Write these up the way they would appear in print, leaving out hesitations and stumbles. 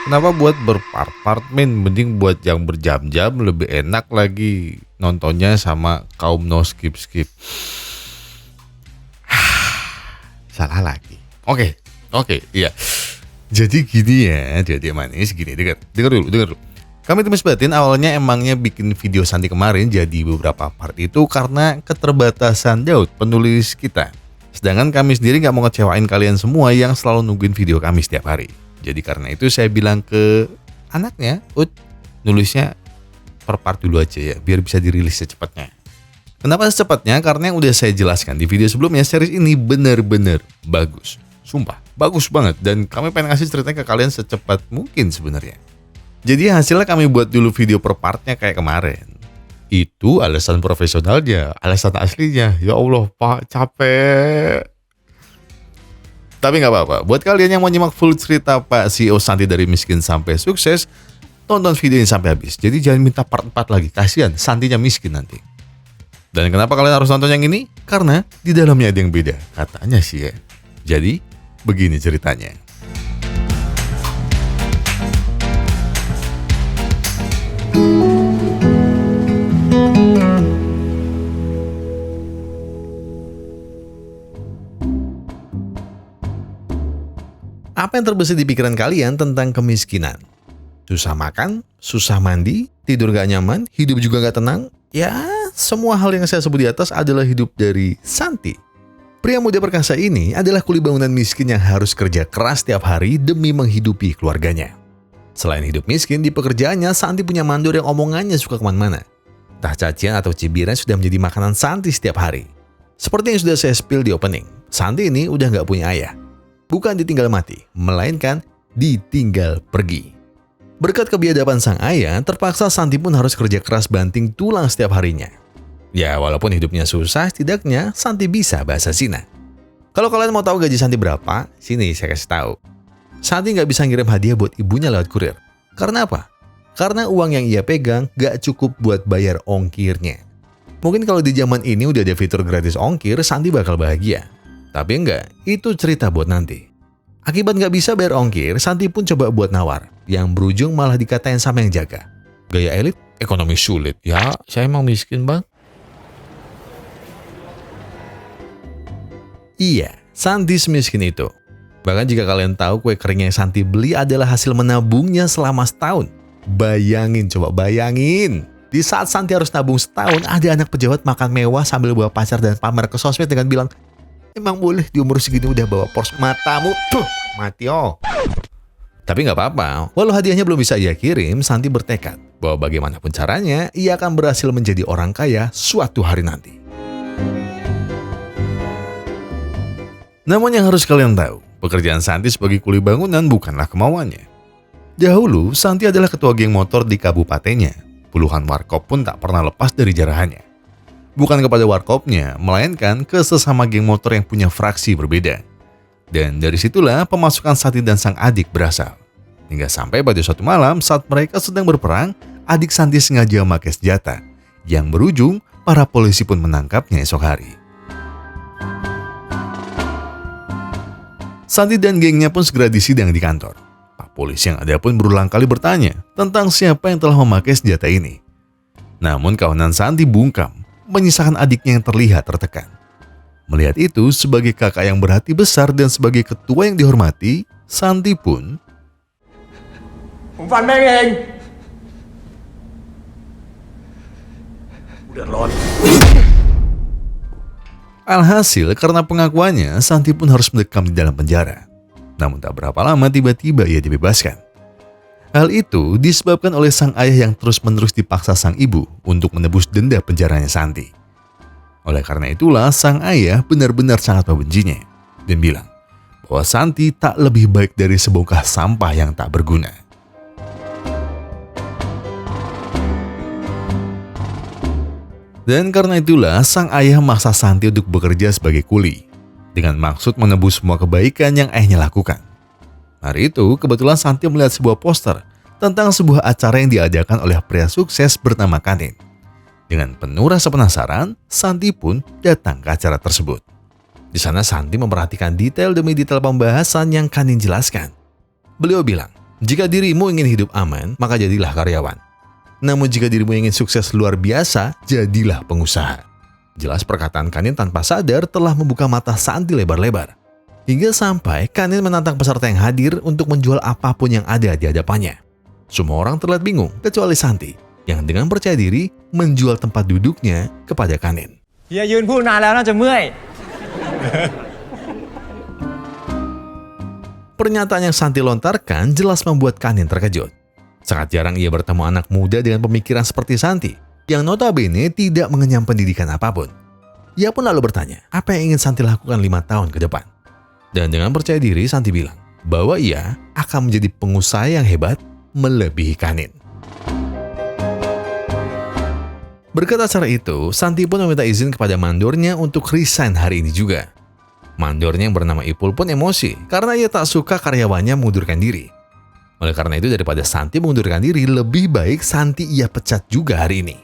Kenapa buat berpart-part men? Mending buat yang berjam-jam, lebih enak lagi nontonnya sama kaum no skip-skip. Salah lagi. Oke, iya. Jadi gini ya, jadi manis gini, dengar dulu. Kami Timus Batin awalnya emangnya bikin video Santi kemarin jadi beberapa part itu karena keterbatasan Daud penulis kita. Sedangkan kami sendiri nggak mau ngecewain kalian semua yang selalu nungguin video kami setiap hari. Jadi karena itu saya bilang ke anaknya, nulisnya per part dulu aja ya, biar bisa dirilis secepatnya. Kenapa secepatnya? Karena yang udah saya jelaskan di video sebelumnya, series ini benar-benar bagus. Sumpah, bagus banget. Dan kami pengen ngasih ceritanya ke kalian secepat mungkin sebenarnya. Jadi hasilnya kami buat dulu video per partnya kayak kemarin. Itu alasan profesionalnya, alasan aslinya. Ya Allah Pak, capek. Tapi nggak apa-apa, buat kalian yang mau nyimak full cerita Pak CEO Santi dari miskin sampai sukses, tonton video ini sampai habis. Jadi jangan minta part 4 lagi, kasihan Santinya miskin nanti. Dan kenapa kalian harus nonton yang ini? Karena di dalamnya ada yang beda, katanya sih ya. Jadi, begini ceritanya. Apa yang terbesit di pikiran kalian tentang kemiskinan? Susah makan, susah mandi, tidur gak nyaman, hidup juga gak tenang? Ya, semua hal yang saya sebut di atas adalah hidup dari Santi. Pria muda perkasa ini adalah kuli bangunan miskin yang harus kerja keras setiap hari demi menghidupi keluarganya. Selain hidup miskin, di pekerjaannya Santi punya mandor yang omongannya suka kemana-mana. Entah cacian atau cibiran sudah menjadi makanan Santi setiap hari. Seperti yang sudah saya spill di opening, Santi ini udah gak punya ayah. Bukan ditinggal mati, melainkan ditinggal pergi. Berkat kebiadaban sang ayah, terpaksa Santi pun harus kerja keras banting tulang setiap harinya. Ya, walaupun hidupnya susah, setidaknya Santi bisa bahasa Cina. Kalau kalian mau tahu gaji Santi berapa, sini saya kasih tahu. Santi nggak bisa ngirim hadiah buat ibunya lewat kurir. Karena apa? Karena uang yang ia pegang nggak cukup buat bayar ongkirnya. Mungkin kalau di zaman ini udah ada fitur gratis ongkir, Santi bakal bahagia. Tapi enggak, itu cerita buat nanti. Akibat nggak bisa bayar ongkir, Santi pun coba buat nawar, yang berujung malah dikatain sama yang jaga. Gaya elit, ekonomi sulit. Ya, saya emang miskin bang. Iya, Santi semiskin itu. Bahkan jika kalian tahu kue kering yang Santi beli adalah hasil menabungnya selama setahun. Bayangin, coba bayangin. Di saat Santi harus nabung setahun, ada anak pejabat makan mewah sambil bawa pacar dan pamer ke sosmed dengan bilang, emang boleh di umur segini udah bawa Porsche? Matamu, mati oh. Tapi nggak apa-apa, walau hadiahnya belum bisa ia kirim, Santi bertekad bahwa bagaimanapun caranya, ia akan berhasil menjadi orang kaya suatu hari nanti. Namun yang harus kalian tahu, pekerjaan Santi sebagai kuli bangunan bukanlah kemauannya. Dahulu, Santi adalah ketua geng motor di kabupatennya. Puluhan warkop pun tak pernah lepas dari jarahannya. Bukan kepada warkopnya, melainkan ke sesama geng motor yang punya fraksi berbeda. Dan dari situlah pemasukan Santi dan sang adik berasal. Hingga sampai pada suatu malam saat mereka sedang berperang, adik Santi sengaja memakai senjata. Yang berujung, para polisi pun menangkapnya esok hari. Santi dan gengnya pun segera disidang di kantor. Pak polisi yang ada pun berulang kali bertanya tentang siapa yang telah memakai senjata ini. Namun kawanan Santi bungkam, menyisakan adiknya yang terlihat tertekan. Melihat itu, sebagai kakak yang berhati besar dan sebagai ketua yang dihormati, Santi pun alhasil karena pengakuannya, Santi pun harus mendekam di dalam penjara. Namun tak berapa lama tiba-tiba ia dibebaskan. Hal itu disebabkan oleh sang ayah yang terus-menerus dipaksa sang ibu untuk menebus denda penjaranya Santi. Oleh karena itulah sang ayah benar-benar sangat membencinya dan bilang bahwa Santi tak lebih baik dari sebongkah sampah yang tak berguna. Dan karena itulah sang ayah memaksa Santi untuk bekerja sebagai kuli dengan maksud menebus semua kebaikan yang ayahnya lakukan. Hari itu, kebetulan Santi melihat sebuah poster tentang sebuah acara yang diadakan oleh pria sukses bernama Kanin. Dengan penuh rasa penasaran, Santi pun datang ke acara tersebut. Di sana Santi memperhatikan detail demi detail pembahasan yang Kanin jelaskan. Beliau bilang Jika dirimu ingin hidup aman, maka jadilah karyawan. Namun jika dirimu ingin sukses luar biasa, jadilah pengusaha. Jelas perkataan Kanin tanpa sadar telah membuka mata Santi lebar-lebar. Hingga sampai Kanin menantang peserta yang hadir untuk menjual apapun yang ada di hadapannya. Semua orang terlihat bingung, kecuali Santi, yang dengan percaya diri menjual tempat duduknya kepada Kanin. เฮียยืนพูดนานแล้วน่าจะเมื่อย Pernyataan yang Santi lontarkan jelas membuat Kanin terkejut. Sangat jarang ia bertemu anak muda dengan pemikiran seperti Santi, yang notabene tidak mengenyam pendidikan apapun. Ia pun lalu bertanya, apa yang ingin Santi lakukan 5 tahun ke depan? Dan dengan percaya diri, Santi bilang bahwa ia akan menjadi pengusaha yang hebat melebihi Kanin. Berkat acara itu, Santi pun meminta izin kepada mandornya untuk resign hari ini juga. Mandornya yang bernama Ipul pun emosi karena ia tak suka karyawannya mengundurkan diri. Oleh karena itu, daripada Santi mengundurkan diri, lebih baik Santi ia pecat juga hari ini.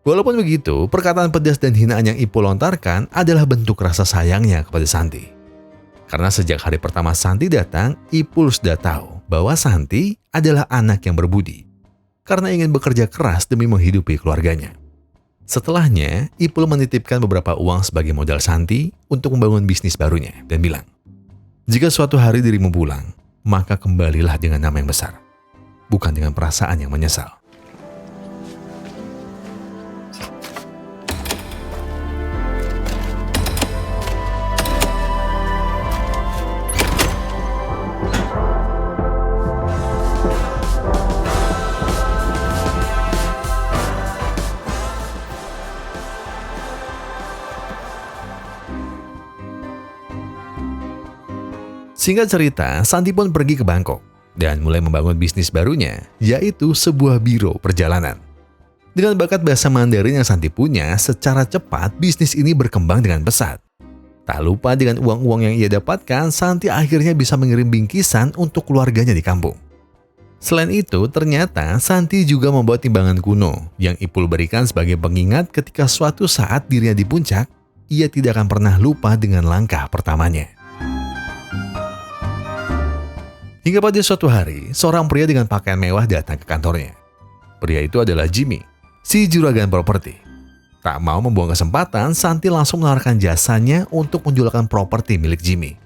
Walaupun begitu, perkataan pedas dan hinaan yang Ipul lontarkan adalah bentuk rasa sayangnya kepada Santi. Karena sejak hari pertama Santi datang, Ipul sudah tahu bahwa Santi adalah anak yang berbudi. Karena ingin bekerja keras demi menghidupi keluarganya. Setelahnya, Ipul menitipkan beberapa uang sebagai modal Santi untuk membangun bisnis barunya dan bilang, jika suatu hari dirimu pulang, maka kembalilah dengan nama yang besar, bukan dengan perasaan yang menyesal. Singkat cerita, Santi pun pergi ke Bangkok dan mulai membangun bisnis barunya, yaitu sebuah biro perjalanan. Dengan bakat bahasa Mandarin yang Santi punya, secara cepat bisnis ini berkembang dengan pesat. Tak lupa dengan uang-uang yang ia dapatkan, Santi akhirnya bisa mengirim bingkisan untuk keluarganya di kampung. Selain itu, ternyata Santi juga membawa timbangan kuno yang Ipul berikan sebagai pengingat ketika suatu saat dirinya di puncak, ia tidak akan pernah lupa dengan langkah pertamanya. Hingga pada suatu hari, seorang pria dengan pakaian mewah datang ke kantornya. Pria itu adalah Jimmy, si juragan properti. Tak mau membuang kesempatan, Santi langsung menawarkan jasanya untuk menjualkan properti milik Jimmy.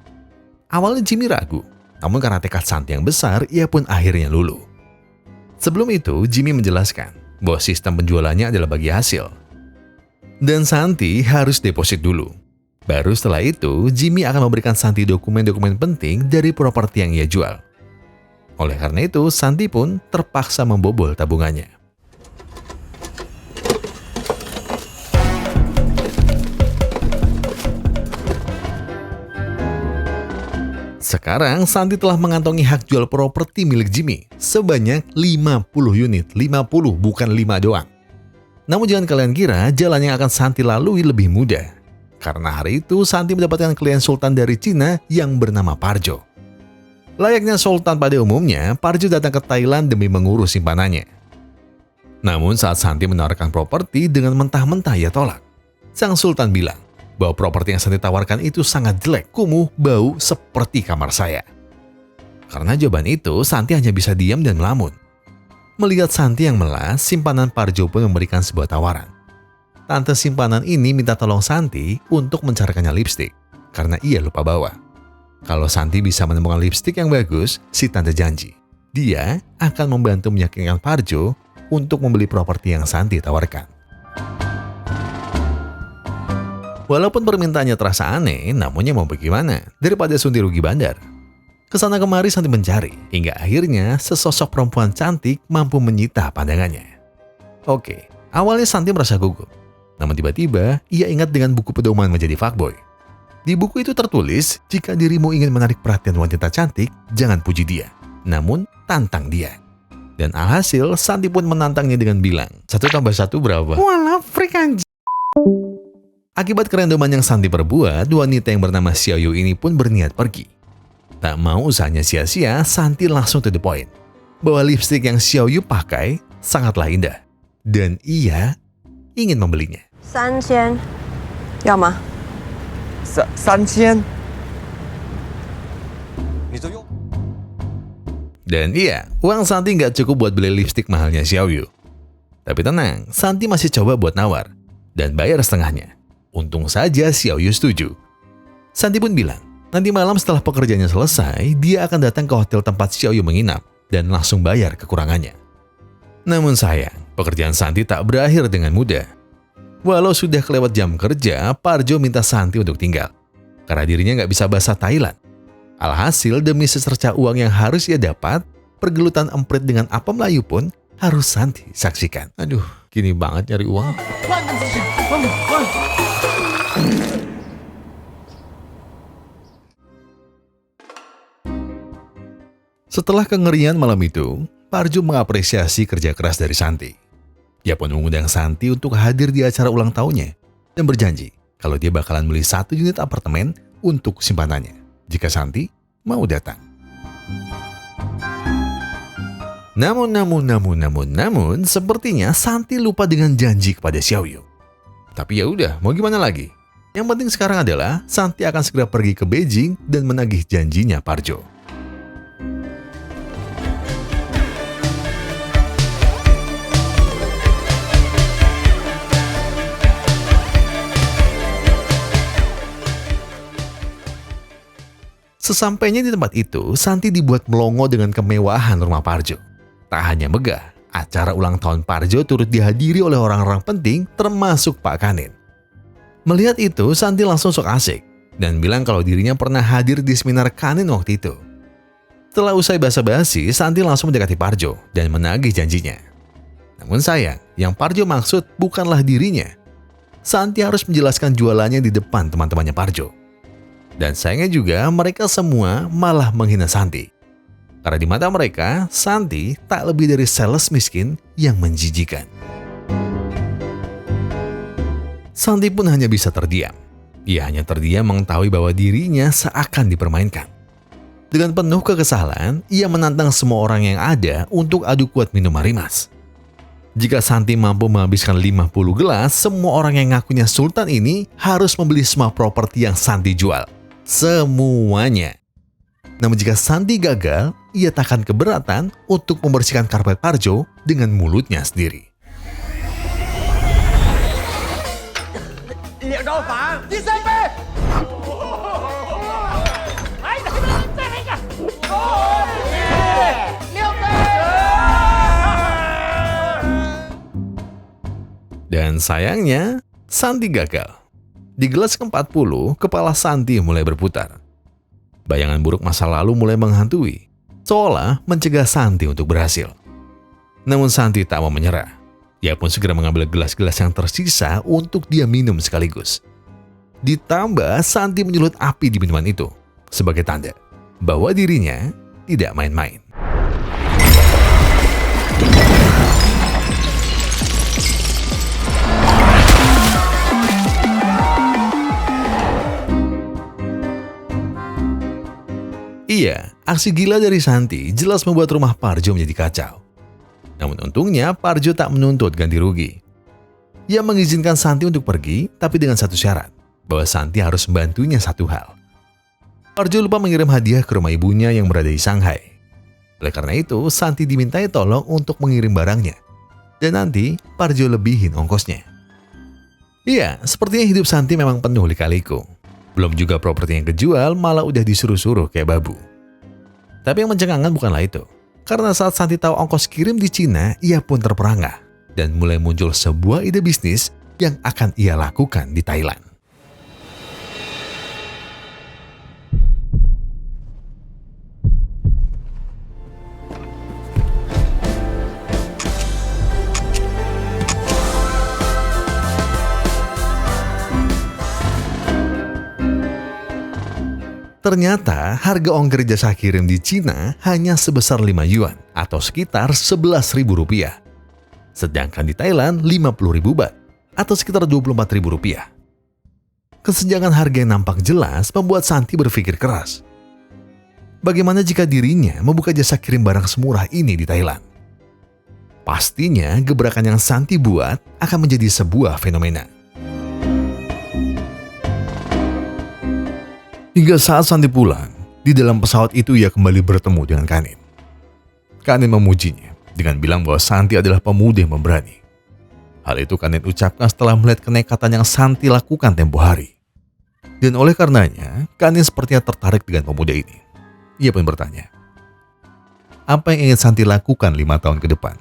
Awalnya Jimmy ragu, namun karena tekad Santi yang besar, ia pun akhirnya luluh. Sebelum itu, Jimmy menjelaskan bahwa sistem penjualannya adalah bagi hasil. Dan Santi harus deposit dulu. Baru setelah itu, Jimmy akan memberikan Santi dokumen-dokumen penting dari properti yang ia jual. Oleh karena itu, Santi pun terpaksa membobol tabungannya. Sekarang, Santi telah mengantongi hak jual properti milik Jimmy sebanyak 50 unit, 50 bukan 5 doang. Namun jangan kalian kira jalan yang akan Santi lalui lebih mudah. Karena hari itu Santi mendapatkan klien sultan dari Cina yang bernama Parjo. Layaknya sultan pada umumnya, Parjo datang ke Thailand demi mengurus simpanannya. Namun saat Santi menawarkan properti dengan mentah-mentah ia tolak. Sang sultan bilang bahwa properti yang Santi tawarkan itu sangat jelek, kumuh, bau seperti kamar saya. Karena jawaban itu, Santi hanya bisa diam dan melamun. Melihat Santi yang melas, simpanan Parjo pun memberikan sebuah tawaran. Tante simpanan ini minta tolong Santi untuk mencarikannya lipstik karena ia lupa bawa. Kalau Santi bisa menemukan lipstik yang bagus, si tante janji dia akan membantu meyakinkan Parjo untuk membeli properti yang Santi tawarkan. Walaupun permintaannya terasa aneh, namunnya mau bagaimana daripada sunti rugi bandar. Kesana kemari Santi mencari, hingga akhirnya sesosok perempuan cantik mampu menyita pandangannya. Oke, awalnya Santi merasa gugup. Namun tiba-tiba, ia ingat dengan buku pedoman menjadi fuckboy. Di buku itu tertulis, jika dirimu ingin menarik perhatian wanita cantik, jangan puji dia, namun tantang dia. Dan alhasil, Santi pun menantangnya dengan bilang, 1 tambah 1 berapa? Walah, freak anjing. Akibat kerandoman yang Santi perbuat, wanita yang bernama Xiaoyu ini pun berniat pergi. Tak mau usahanya sia-sia, Santi langsung to the point. Bahwa lipstik yang Xiaoyu pakai sangatlah indah. Dan ia ingin membelinya. 3000，要吗？ 3000，你就用。Dan iya, uang Santi nggak cukup buat beli lipstik mahalnya Xiaoyu. Tapi tenang, Santi masih coba buat nawar dan bayar setengahnya. Untung saja Xiaoyu setuju. Santi pun bilang, nanti malam setelah pekerjaannya selesai, dia akan datang ke hotel tempat Xiaoyu menginap dan langsung bayar kekurangannya. Namun sayang, pekerjaan Santi tak berakhir dengan mudah. Walau sudah kelewat jam kerja, Parjo minta Santi untuk tinggal karena dirinya nggak bisa bahasa Thailand. Alhasil demi secercah uang yang harus ia dapat, pergelutan emprit dengan apa Melayu pun harus Santi saksikan. Aduh, gini banget nyari uang. Setelah kengerian malam itu, Parjo mengapresiasi kerja keras dari Santi. Dia pun mengundang Santi untuk hadir di acara ulang tahunnya dan berjanji kalau dia bakalan beli 1 unit apartemen untuk simpanannya jika Santi mau datang. Namun, sepertinya Santi lupa dengan janji kepada Xiaoyu. Tapi ya udah, mau gimana lagi? Yang penting sekarang adalah Santi akan segera pergi ke Beijing dan menagih janjinya Parjo. Sesampainya di tempat itu, Santi dibuat melongo dengan kemewahan rumah Parjo. Tak hanya megah, acara ulang tahun Parjo turut dihadiri oleh orang-orang penting termasuk Pak Kanin. Melihat itu, Santi langsung sok asik dan bilang kalau dirinya pernah hadir di seminar Kanin waktu itu. Setelah usai basa-basi, Santi langsung mendekati Parjo dan menagih janjinya. Namun sayang, yang Parjo maksud bukanlah dirinya. Santi harus menjelaskan jualannya di depan teman-temannya Parjo. Dan sayangnya juga mereka semua malah menghina Santi. Karena di mata mereka, Santi tak lebih dari sales miskin yang menjijikan. Santi pun hanya bisa terdiam. Ia hanya terdiam mengetahui bahwa dirinya seakan dipermainkan. Dengan penuh kekesalan, ia menantang semua orang yang ada untuk adu kuat minum Marimas. Jika Santi mampu menghabiskan 50 gelas, semua orang yang ngakunya sultan ini harus membeli semua properti yang Santi jual. Semuanya. Namun jika Santi gagal, ia tak akan keberatan untuk membersihkan karpet Parjo dengan mulutnya sendiri. Dan sayangnya, Santi gagal. Di gelas ke-40, kepala Santi mulai berputar. Bayangan buruk masa lalu mulai menghantui, seolah mencegah Santi untuk berhasil. Namun Santi tak mau menyerah. Ia pun segera mengambil gelas-gelas yang tersisa untuk dia minum sekaligus. Ditambah Santi menyulut api di minuman itu, sebagai tanda bahwa dirinya tidak main-main. Iya, aksi gila dari Santi jelas membuat rumah Parjo menjadi kacau. Namun untungnya Parjo tak menuntut ganti rugi. Ia mengizinkan Santi untuk pergi, tapi dengan satu syarat, bahwa Santi harus membantunya satu hal. Parjo lupa mengirim hadiah ke rumah ibunya yang berada di Shanghai. Oleh karena itu, Santi dimintai tolong untuk mengirim barangnya. Dan nanti Parjo lebihin ongkosnya. Iya, sepertinya hidup Santi memang penuh lika-liku. Belum juga properti yang kejual, malah udah disuruh-suruh kayak babu. Tapi yang mencengangkan bukanlah itu. Karena saat Santi tahu ongkos kirim di Cina, ia pun terperangah. Dan mulai muncul sebuah ide bisnis yang akan ia lakukan di Thailand. Ternyata harga ongkir jasa kirim di Cina hanya sebesar 5 yuan atau sekitar 11.000 rupiah. Sedangkan di Thailand 50.000 baht atau sekitar 24.000 rupiah. Kesenjangan harga yang nampak jelas membuat Santi berpikir keras. Bagaimana jika dirinya membuka jasa kirim barang semurah ini di Thailand? Pastinya gebrakan yang Santi buat akan menjadi sebuah fenomena. Hingga saat Santi pulang, di dalam pesawat itu ia kembali bertemu dengan Kanin. Kanin memujinya dengan bilang bahwa Santi adalah pemuda yang pemberani. Hal itu Kanin ucapkan setelah melihat kenekatan yang Santi lakukan tempo hari. Dan oleh karenanya, Kanin sepertinya tertarik dengan pemuda ini. Ia pun bertanya, apa yang ingin Santi lakukan 5 tahun ke depan?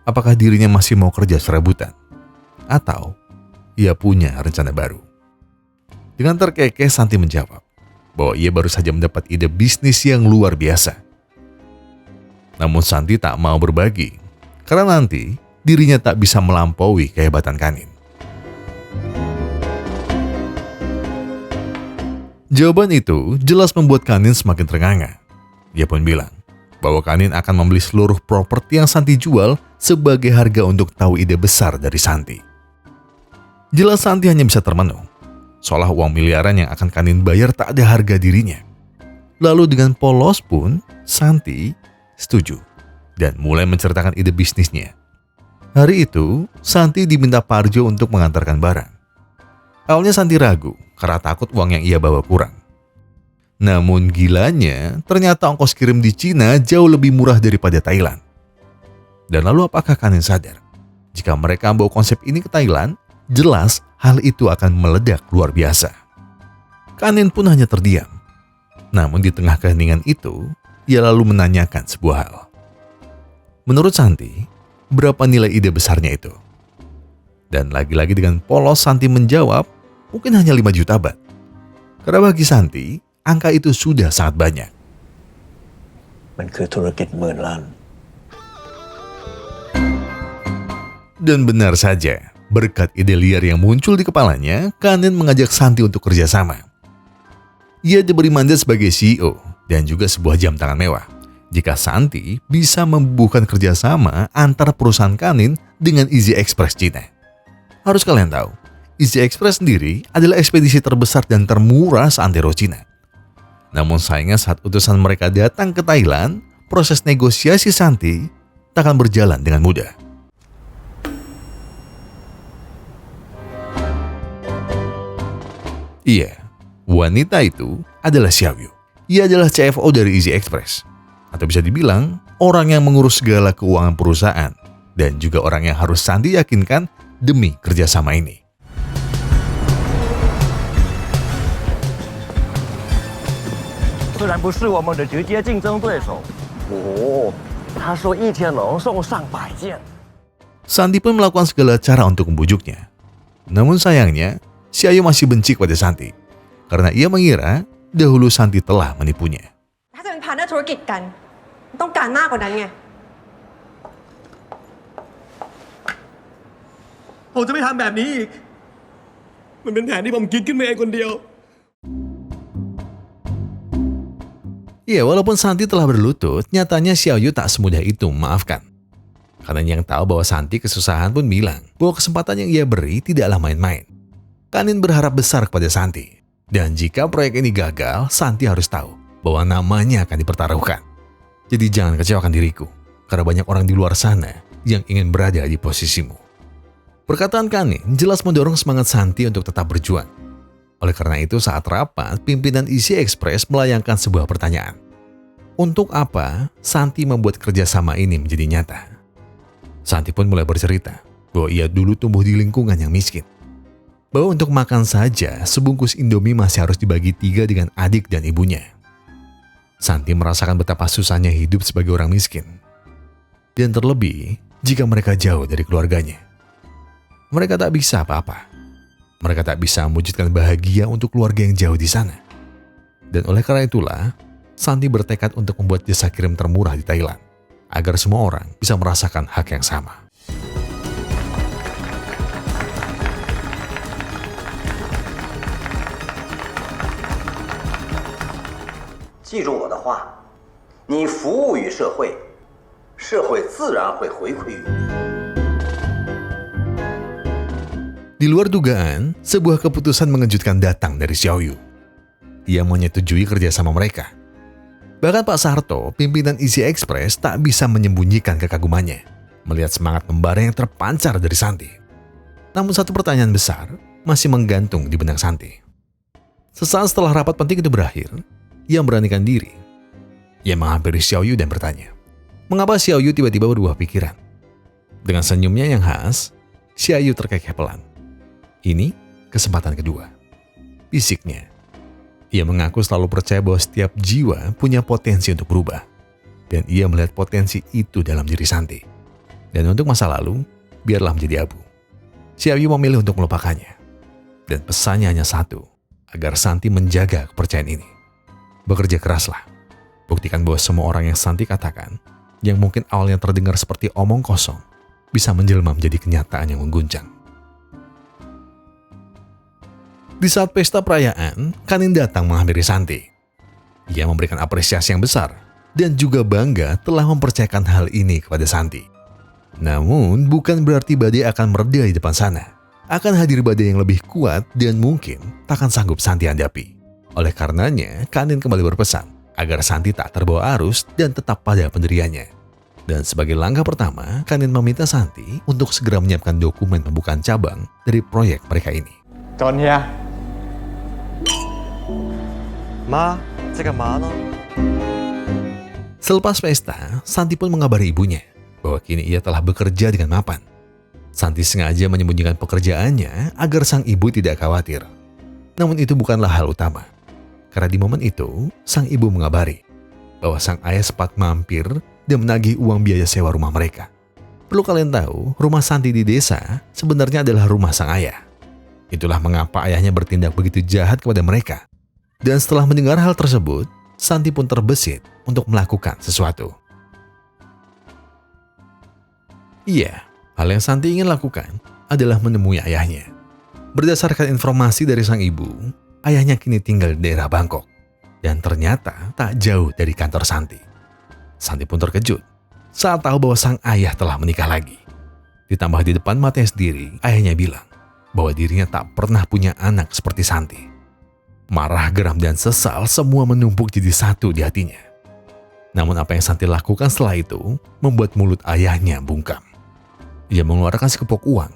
Apakah dirinya masih mau kerja serabutan? Atau ia punya rencana baru? Dengan terkekeh Santi menjawab bahwa ia baru saja mendapat ide bisnis yang luar biasa. Namun Santi tak mau berbagi, karena nanti dirinya tak bisa melampaui kehebatan Kanin. Jawaban itu jelas membuat Kanin semakin terengah-engah. Dia pun bilang bahwa Kanin akan membeli seluruh properti yang Santi jual sebagai harga untuk tahu ide besar dari Santi. Jelas Santi hanya bisa termenung, seolah uang miliaran yang akan Kanin bayar tak ada harga dirinya. Lalu dengan polos pun Santi setuju dan mulai menceritakan ide bisnisnya. Hari itu, Santi diminta Parjo untuk mengantarkan barang. Awalnya Santi ragu karena takut uang yang ia bawa kurang. Namun gilanya, ternyata ongkos kirim di Cina jauh lebih murah daripada Thailand. Dan lalu apakah Kanin sadar? Jika mereka membawa konsep ini ke Thailand, jelas hal itu akan meledak luar biasa. Kanin pun hanya terdiam. Namun di tengah keheningan itu, ia lalu menanyakan sebuah hal. Menurut Santi, berapa nilai ide besarnya itu? Dan lagi-lagi dengan polos Santi menjawab, mungkin hanya 5 juta baht. Karena bagi Santi, angka itu sudah sangat banyak. มันคือธุรกิจหมื่นล้าน Dan benar saja, berkat ide liar yang muncul di kepalanya, Kanin mengajak Santi untuk kerjasama. Ia diberi mandat sebagai CEO dan juga sebuah jam tangan mewah. Jika Santi bisa membubuhkan kerjasama antara perusahaan Kanin dengan Easy Express Cina. Harus kalian tahu, Easy Express sendiri adalah ekspedisi terbesar dan termurah seantero Cina. Namun sayangnya saat utusan mereka datang ke Thailand, proses negosiasi Santi tak akan berjalan dengan mudah. Iya, wanita itu adalah Xiaoyu. Ia adalah CFO dari Easy Express. Atau bisa dibilang, orang yang mengurus segala keuangan perusahaan. Dan juga orang yang harus Santi yakinkan demi kerjasama ini. 虽然不是我们的直接竞争对手，他说一天能送上百件。 Santi pun melakukan segala cara untuk membujuknya. Namun sayangnya, Xiaoyu masih benci kepada Santi. Karena ia mengira dahulu Santi telah menipunya. ถ้าจะเป็นพาร์ทเนอร์ธุรกิจกันต้องการมากกว่านั้นไง ผมจะไม่ทำแบบนี้อีก มันเป็นแผนที่ผมคิดขึ้นมาเองคนเดียว Ya, walaupun Santi telah berlutut, nyatanya Xiaoyu tak semudah itu memaafkan. Karena yang tahu bahwa Santi kesusahan pun bilang bahwa kesempatan yang ia beri tidaklah main-main. Kanin berharap besar kepada Santi. Dan jika proyek ini gagal, Santi harus tahu bahwa namanya akan dipertaruhkan. Jadi jangan kecewakan diriku, karena banyak orang di luar sana yang ingin berada di posisimu. Perkataan Kanin jelas mendorong semangat Santi untuk tetap berjuang. Oleh karena itu saat rapat, pimpinan Easy Express melayangkan sebuah pertanyaan. Untuk apa Santi membuat kerjasama ini menjadi nyata? Santi pun mulai bercerita bahwa ia dulu tumbuh di lingkungan yang miskin. Bahwa untuk makan saja, sebungkus Indomie masih harus dibagi 3 dengan adik dan ibunya. Santi merasakan betapa susahnya hidup sebagai orang miskin. Dan terlebih, jika mereka jauh dari keluarganya. Mereka tak bisa apa-apa. Mereka tak bisa mewujudkan bahagia untuk keluarga yang jauh di sana. Dan oleh karena itulah, Santi bertekad untuk membuat jasa kirim termurah di Thailand, agar semua orang bisa merasakan hak yang sama. 记住我的话，你服务于社会，社会自然会回馈于你。 Di luar dugaan, sebuah keputusan mengejutkan datang dari Xiaoyu. Ia menyetujui kerjasama mereka. Bahkan Pak Sarto, pimpinan Easy Express, tak bisa menyembunyikan kekagumannya melihat semangat membara yang terpancar dari Santi. Namun satu pertanyaan besar masih menggantung di benak Santi. Sesaat setelah rapat penting itu berakhir, ia memberanikan diri. Ia menghampiri Xiaoyu dan bertanya, Mengapa Xiaoyu tiba-tiba berubah pikiran? Dengan senyumnya yang khas, Xiaoyu terkekeh pelan. Ini kesempatan kedua. Fisiknya, ia mengaku selalu percaya bahwa setiap jiwa punya potensi untuk berubah. Dan ia melihat potensi itu dalam diri Santi. Dan untuk masa lalu, biarlah menjadi abu. Xiaoyu memilih untuk melupakannya. Dan pesannya hanya satu, agar Santi menjaga kepercayaan ini. Bekerja keraslah. Buktikan bahwa semua orang yang Santi katakan, yang mungkin awalnya terdengar seperti omong kosong, bisa menjelma menjadi kenyataan yang mengguncang. Di saat pesta perayaan, Kanin datang menghampiri Santi. Ia memberikan apresiasi yang besar dan juga bangga telah mempercayakan hal ini kepada Santi. Namun, bukan berarti badai akan mereda di depan sana. Akan hadir badai yang lebih kuat dan mungkin takkan sanggup Santi hadapi. Oleh karenanya, Kanin kembali berpesan agar Santi tak terbawa arus dan tetap pada pendiriannya. Dan sebagai langkah pertama, Kanin meminta Santi untuk segera menyiapkan dokumen pembukaan cabang dari proyek mereka ini. 找你啊。妈，在干嘛呢？ Selepas pesta, Santi pun mengabari ibunya bahwa kini ia telah bekerja dengan mapan. Santi sengaja menyembunyikan pekerjaannya agar sang ibu tidak khawatir. Namun itu bukanlah hal utama. Karena di momen itu, sang ibu mengabari bahwa sang ayah sempat mampir dan menagih uang biaya sewa rumah mereka. Perlu kalian tahu, rumah Santi di desa sebenarnya adalah rumah sang ayah. Itulah mengapa ayahnya bertindak begitu jahat kepada mereka. Dan setelah mendengar hal tersebut, Santi pun terbesit untuk melakukan sesuatu. Iya, hal yang Santi ingin lakukan adalah menemui ayahnya. Berdasarkan informasi dari sang ibu, ayahnya kini tinggal di daerah Bangkok. Dan ternyata tak jauh dari kantor Santi. Santi pun terkejut saat tahu bahwa sang ayah telah menikah lagi. Ditambah di depan matanya sendiri, ayahnya bilang bahwa dirinya tak pernah punya anak seperti Santi. Marah, geram, dan sesal semua menumpuk jadi satu di hatinya. Namun apa yang Santi lakukan setelah itu membuat mulut ayahnya bungkam. Ia mengeluarkan sekepok uang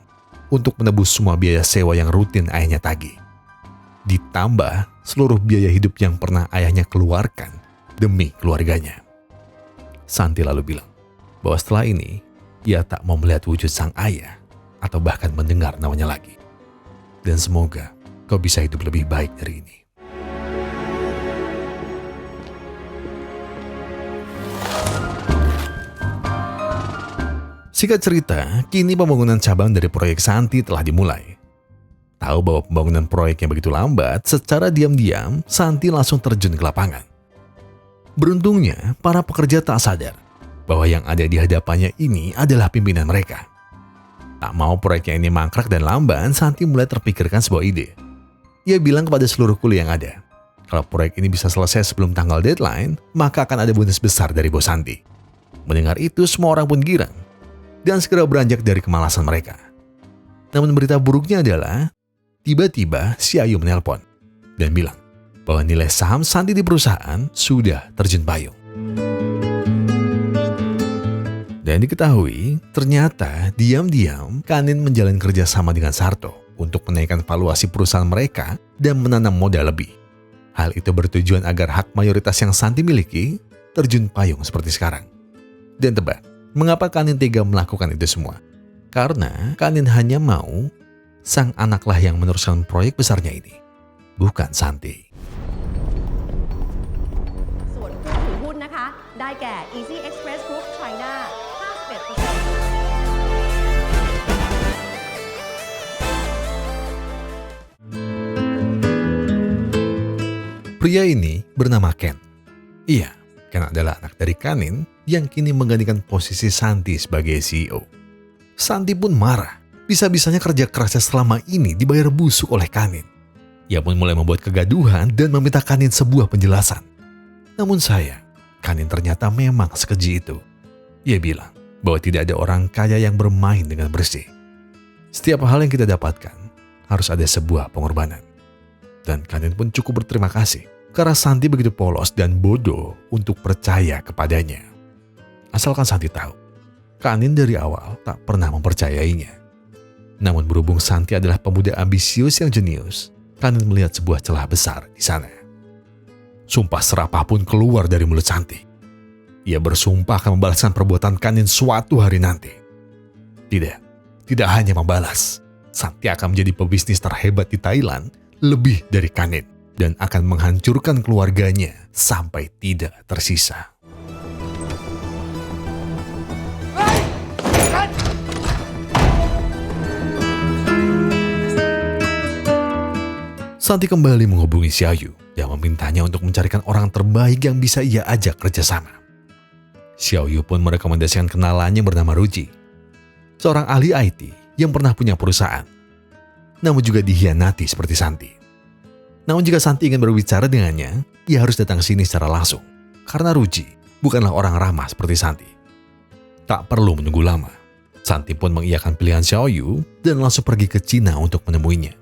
untuk menebus semua biaya sewa yang rutin ayahnya tagih. Ditambah seluruh biaya hidup yang pernah ayahnya keluarkan demi keluarganya. Santi lalu bilang bahwa setelah ini ia tak mau melihat wujud sang ayah atau bahkan mendengar namanya lagi. Dan semoga kau bisa hidup lebih baik dari ini. Singkat cerita, kini pembangunan cabang dari proyek Santi telah dimulai. Tahu bahwa pembangunan proyeknya begitu lambat, secara diam-diam Santi langsung terjun ke lapangan. Beruntungnya, para pekerja tak sadar bahwa yang ada di hadapannya ini adalah pimpinan mereka. Tak mau proyeknya ini mangkrak dan lamban, Santi mulai terpikirkan sebuah ide. Ia bilang kepada seluruh kuli yang ada, kalau proyek ini bisa selesai sebelum tanggal deadline, maka akan ada bonus besar dari bos Santi. Mendengar itu, semua orang pun girang dan segera beranjak dari kemalasan mereka. Namun berita buruknya adalah, tiba-tiba Xiaoyu menelpon dan bilang bahwa nilai saham Santi di perusahaan sudah terjun payung. Dan diketahui, ternyata diam-diam Kanin menjalin kerjasama dengan Sarto untuk menaikkan valuasi perusahaan mereka dan menanam modal lebih. Hal itu bertujuan agar hak mayoritas yang Santi miliki terjun payung seperti sekarang. Dan tebak, mengapa Kanin tega melakukan itu semua? Karena Kanin hanya mau sang anaklah yang meneruskan proyek besarnya ini, bukan Santi. ส่วนผู้ถือหุ้นนะคะ ได้แก่ Easy Express Group China 51% Pria ini bernama Ken. Iya, Ken adalah anak dari Kanin yang kini menggantikan posisi Santi sebagai CEO. Santi pun marah. Bisa-bisanya kerja kerasnya selama ini dibayar busuk oleh Kanin. Ia pun mulai membuat kegaduhan dan meminta Kanin sebuah penjelasan. Namun sayang, Kanin ternyata memang sekeji itu. Ia bilang bahwa tidak ada orang kaya yang bermain dengan bersih. Setiap hal yang kita dapatkan harus ada sebuah pengorbanan. Dan Kanin pun cukup berterima kasih karena Santi begitu polos dan bodoh untuk percaya kepadanya. Asalkan Santi tahu, Kanin dari awal tak pernah mempercayainya. Namun berhubung Santi adalah pemuda ambisius yang jenius, Kanin melihat sebuah celah besar di sana. Sumpah serapah pun keluar dari mulut Santi. Ia bersumpah akan membalaskan perbuatan Kanin suatu hari nanti. Tidak hanya membalas. Santi akan menjadi pebisnis terhebat di Thailand lebih dari Kanin dan akan menghancurkan keluarganya sampai tidak tersisa. Santi kembali menghubungi Xiaoyu yang memintanya untuk mencarikan orang terbaik yang bisa ia ajak kerjasama. Xiaoyu pun merekomendasikan kenalannya bernama Ruji, seorang ahli IT yang pernah punya perusahaan, namun juga dikhianati seperti Santi. Namun jika Santi ingin berbicara dengannya, ia harus datang ke sini secara langsung, karena Ruji bukanlah orang ramah seperti Santi. Tak perlu menunggu lama, Santi pun mengiyakan pilihan Xiaoyu dan langsung pergi ke Cina untuk menemuinya.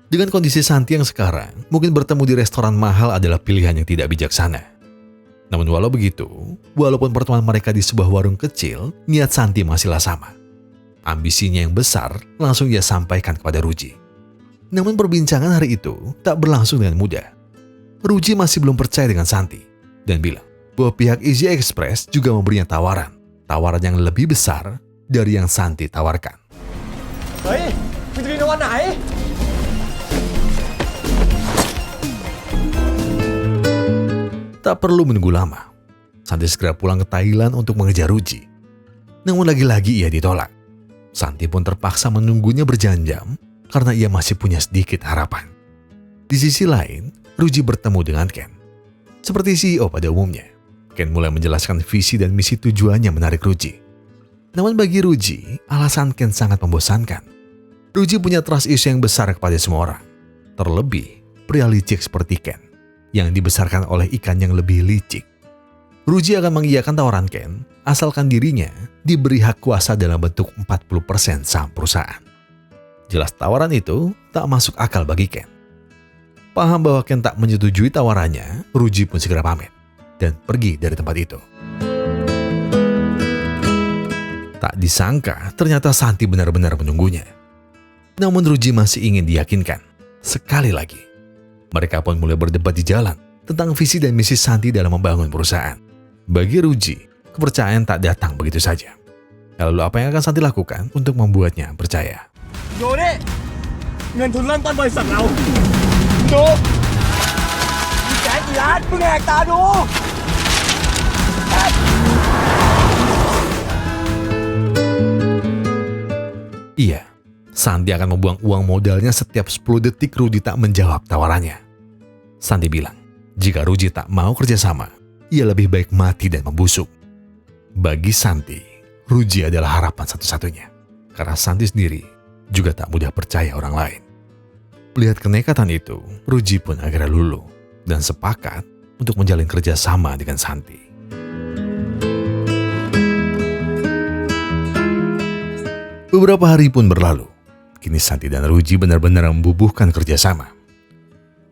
Dengan kondisi Santi yang sekarang, mungkin bertemu di restoran mahal adalah pilihan yang tidak bijaksana. Namun walau begitu, walaupun pertemuan mereka di sebuah warung kecil, niat Santi masihlah sama. Ambisinya yang besar langsung ia sampaikan kepada Ruji. Namun perbincangan hari itu tak berlangsung dengan mudah. Ruji masih belum percaya dengan Santi dan bilang bahwa pihak Easy Express juga memberinya tawaran yang lebih besar dari yang Santi tawarkan. Hei,คุณจะบินวันไหน Tak perlu menunggu lama. Santi segera pulang ke Thailand untuk mengejar Ruji. Namun lagi-lagi ia ditolak. Santi pun terpaksa menunggunya berjam-jam karena ia masih punya sedikit harapan. Di sisi lain, Ruji bertemu dengan Ken. Seperti CEO pada umumnya, Ken mulai menjelaskan visi dan misi tujuannya menarik Ruji. Namun bagi Ruji, alasan Ken sangat membosankan. Ruji punya trust issue yang besar kepada semua orang. Terlebih, pria licik seperti Ken yang dibesarkan oleh ikan yang lebih licik. Ruji akan mengiyakan tawaran Ken asalkan dirinya diberi hak kuasa dalam bentuk 40% saham perusahaan. Jelas tawaran itu tak masuk akal bagi Ken. Paham bahwa Ken tak menyetujui tawarannya, Ruji pun segera pamit dan pergi dari tempat itu. Tak disangka ternyata Santi benar-benar menunggunya. Namun Ruji masih ingin diyakinkan. Sekali lagi, mereka pun mulai berdebat di jalan tentang visi dan misi Santi dalam membangun perusahaan. Bagi Ruji, kepercayaan tak datang begitu saja. Lalu apa yang akan Santi lakukan untuk membuatnya percaya? ดูนี่เงินทุนเริ่มต้นบริษัทเราดูมีแสนกี่ล้านมึงแหกตาดู Iya, Santi akan membuang uang modalnya setiap 10 detik Ruji tak menjawab tawarannya. Santi bilang, jika Ruji tak mau kerjasama, ia lebih baik mati dan membusuk. Bagi Santi, Ruji adalah harapan satu-satunya. Karena Santi sendiri juga tak mudah percaya orang lain. Melihat kenekatan itu, Ruji pun akhirnya luluh dan sepakat untuk menjalin kerjasama dengan Santi. Beberapa hari pun berlalu. Kini Santi dan Ruji benar-benar membubuhkan kerjasama.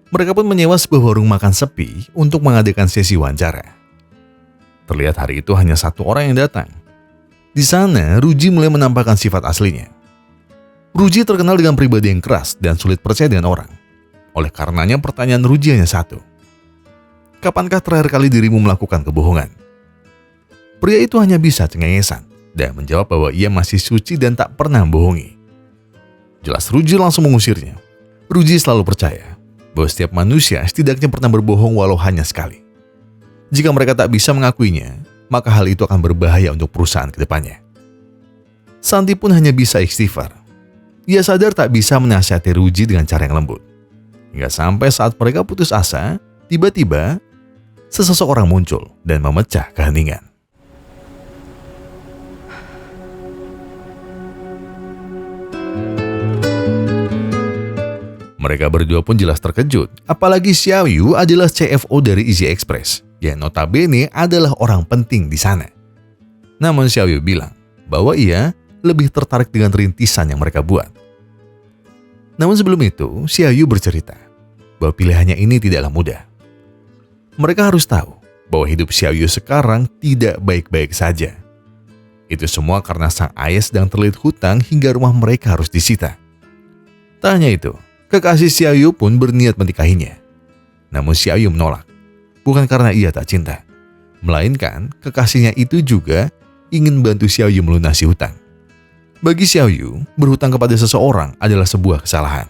Mereka pun menyewa sebuah warung makan sepi untuk mengadakan sesi wawancara. Terlihat hari itu hanya satu orang yang datang. Di sana, Ruji mulai menampakkan sifat aslinya. Ruji terkenal dengan pribadi yang keras dan sulit percaya dengan orang. Oleh karenanya pertanyaan Ruji hanya satu. Kapankah terakhir kali dirimu melakukan kebohongan? Pria itu hanya bisa cengengesan dan menjawab bahwa ia masih suci dan tak pernah membohongi. Jelas Ruji langsung mengusirnya. Ruji selalu percaya bahwa setiap manusia setidaknya pernah berbohong walau hanya sekali. Jika mereka tak bisa mengakuinya, maka hal itu akan berbahaya untuk perusahaan ke depannya. Santi pun hanya bisa istighfar. Ia sadar tak bisa menasihati Ruji dengan cara yang lembut. Hingga sampai saat mereka putus asa, tiba-tiba seseorang muncul dan memecah keheningan. Mereka berdua pun jelas terkejut, apalagi Xiaoyu adalah CFO dari Easy Express, yang notabene adalah orang penting di sana. Namun Xiaoyu bilang bahwa ia lebih tertarik dengan rintisan yang mereka buat. Namun sebelum itu, Xiaoyu bercerita bahwa pilihannya ini tidaklah mudah. Mereka harus tahu bahwa hidup Xiaoyu sekarang tidak baik-baik saja. Itu semua karena sang ayah sedang terlilit hutang hingga rumah mereka harus disita. Tak hanya itu, kekasih Xiaoyu pun berniat menikahinya. Namun Xiaoyu menolak. bukan karena ia tak cinta, melainkan kekasihnya itu juga ingin bantu Xiaoyu melunasi hutang. Bagi Xiaoyu, berhutang kepada seseorang adalah sebuah kesalahan,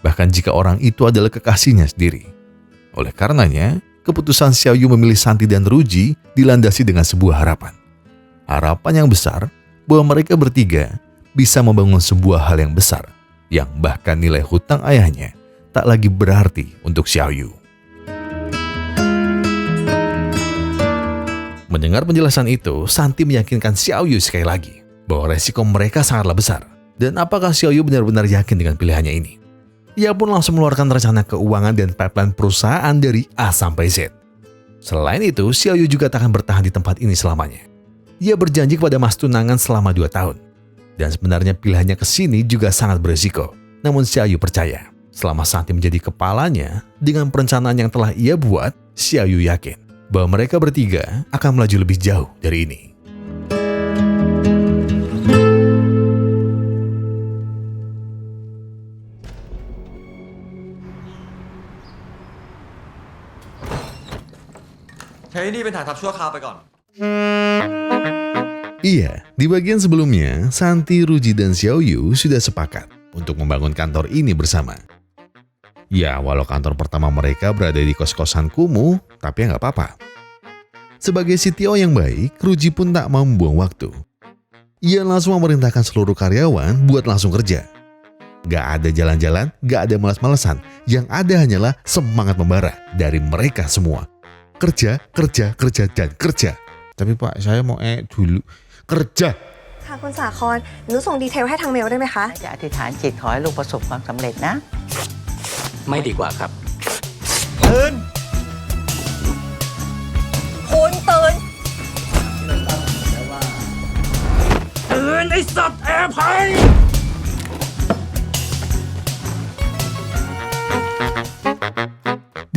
bahkan jika orang itu adalah kekasihnya sendiri. Oleh karenanya, keputusan Xiaoyu memilih Santi dan Ruji dilandasi dengan sebuah harapan. Harapan yang besar bahwa mereka bertiga bisa membangun sebuah hal yang besar, yang bahkan nilai hutang ayahnya tak lagi berarti untuk Xiaoyu. Mendengar penjelasan itu, Santi meyakinkan Xiaoyu sekali lagi bahwa resiko mereka sangatlah besar. Dan apakah Xiaoyu benar-benar yakin dengan pilihannya ini? Ia pun langsung mengeluarkan rencana keuangan dan pipeline perusahaan dari A sampai Z. Selain itu, Xiaoyu juga tak akan bertahan di tempat ini selamanya. Ia berjanji kepada mas tunangan selama 2 tahun. Dan sebenarnya pilihannya ke sini juga sangat berisiko. Namun Xiaoyu percaya, selama Santi menjadi kepalanya, dengan perencanaan yang telah ia buat, Xiaoyu yakin bahwa mereka bertiga akan melaju lebih jauh dari ini. Iya, di bagian sebelumnya, Santi, Ruji, dan Xiaoyu sudah sepakat untuk membangun kantor ini bersama. Ya, walau kantor pertama mereka berada di kos-kosan kumuh, tapi ya nggak apa-apa. Sebagai CTO yang baik, Ruji pun tak mau membuang waktu. Ia langsung memerintahkan seluruh karyawan buat langsung kerja. Gak ada jalan-jalan, gak ada malas-malesan. Yang ada hanyalah semangat membara dari mereka semua. Kerja, kerja, kerja, dan kerja. Tapi Pak, saya mau dulu. Kerja! ค่ะคุณสาครหนูส่งดีเทลให้ทางเมลได้ไหมคะ จะอธิษฐานจิตขอให้ลูกประสบความสำเร็จนะ ไม่ดีกว่าครับ คุณตื่น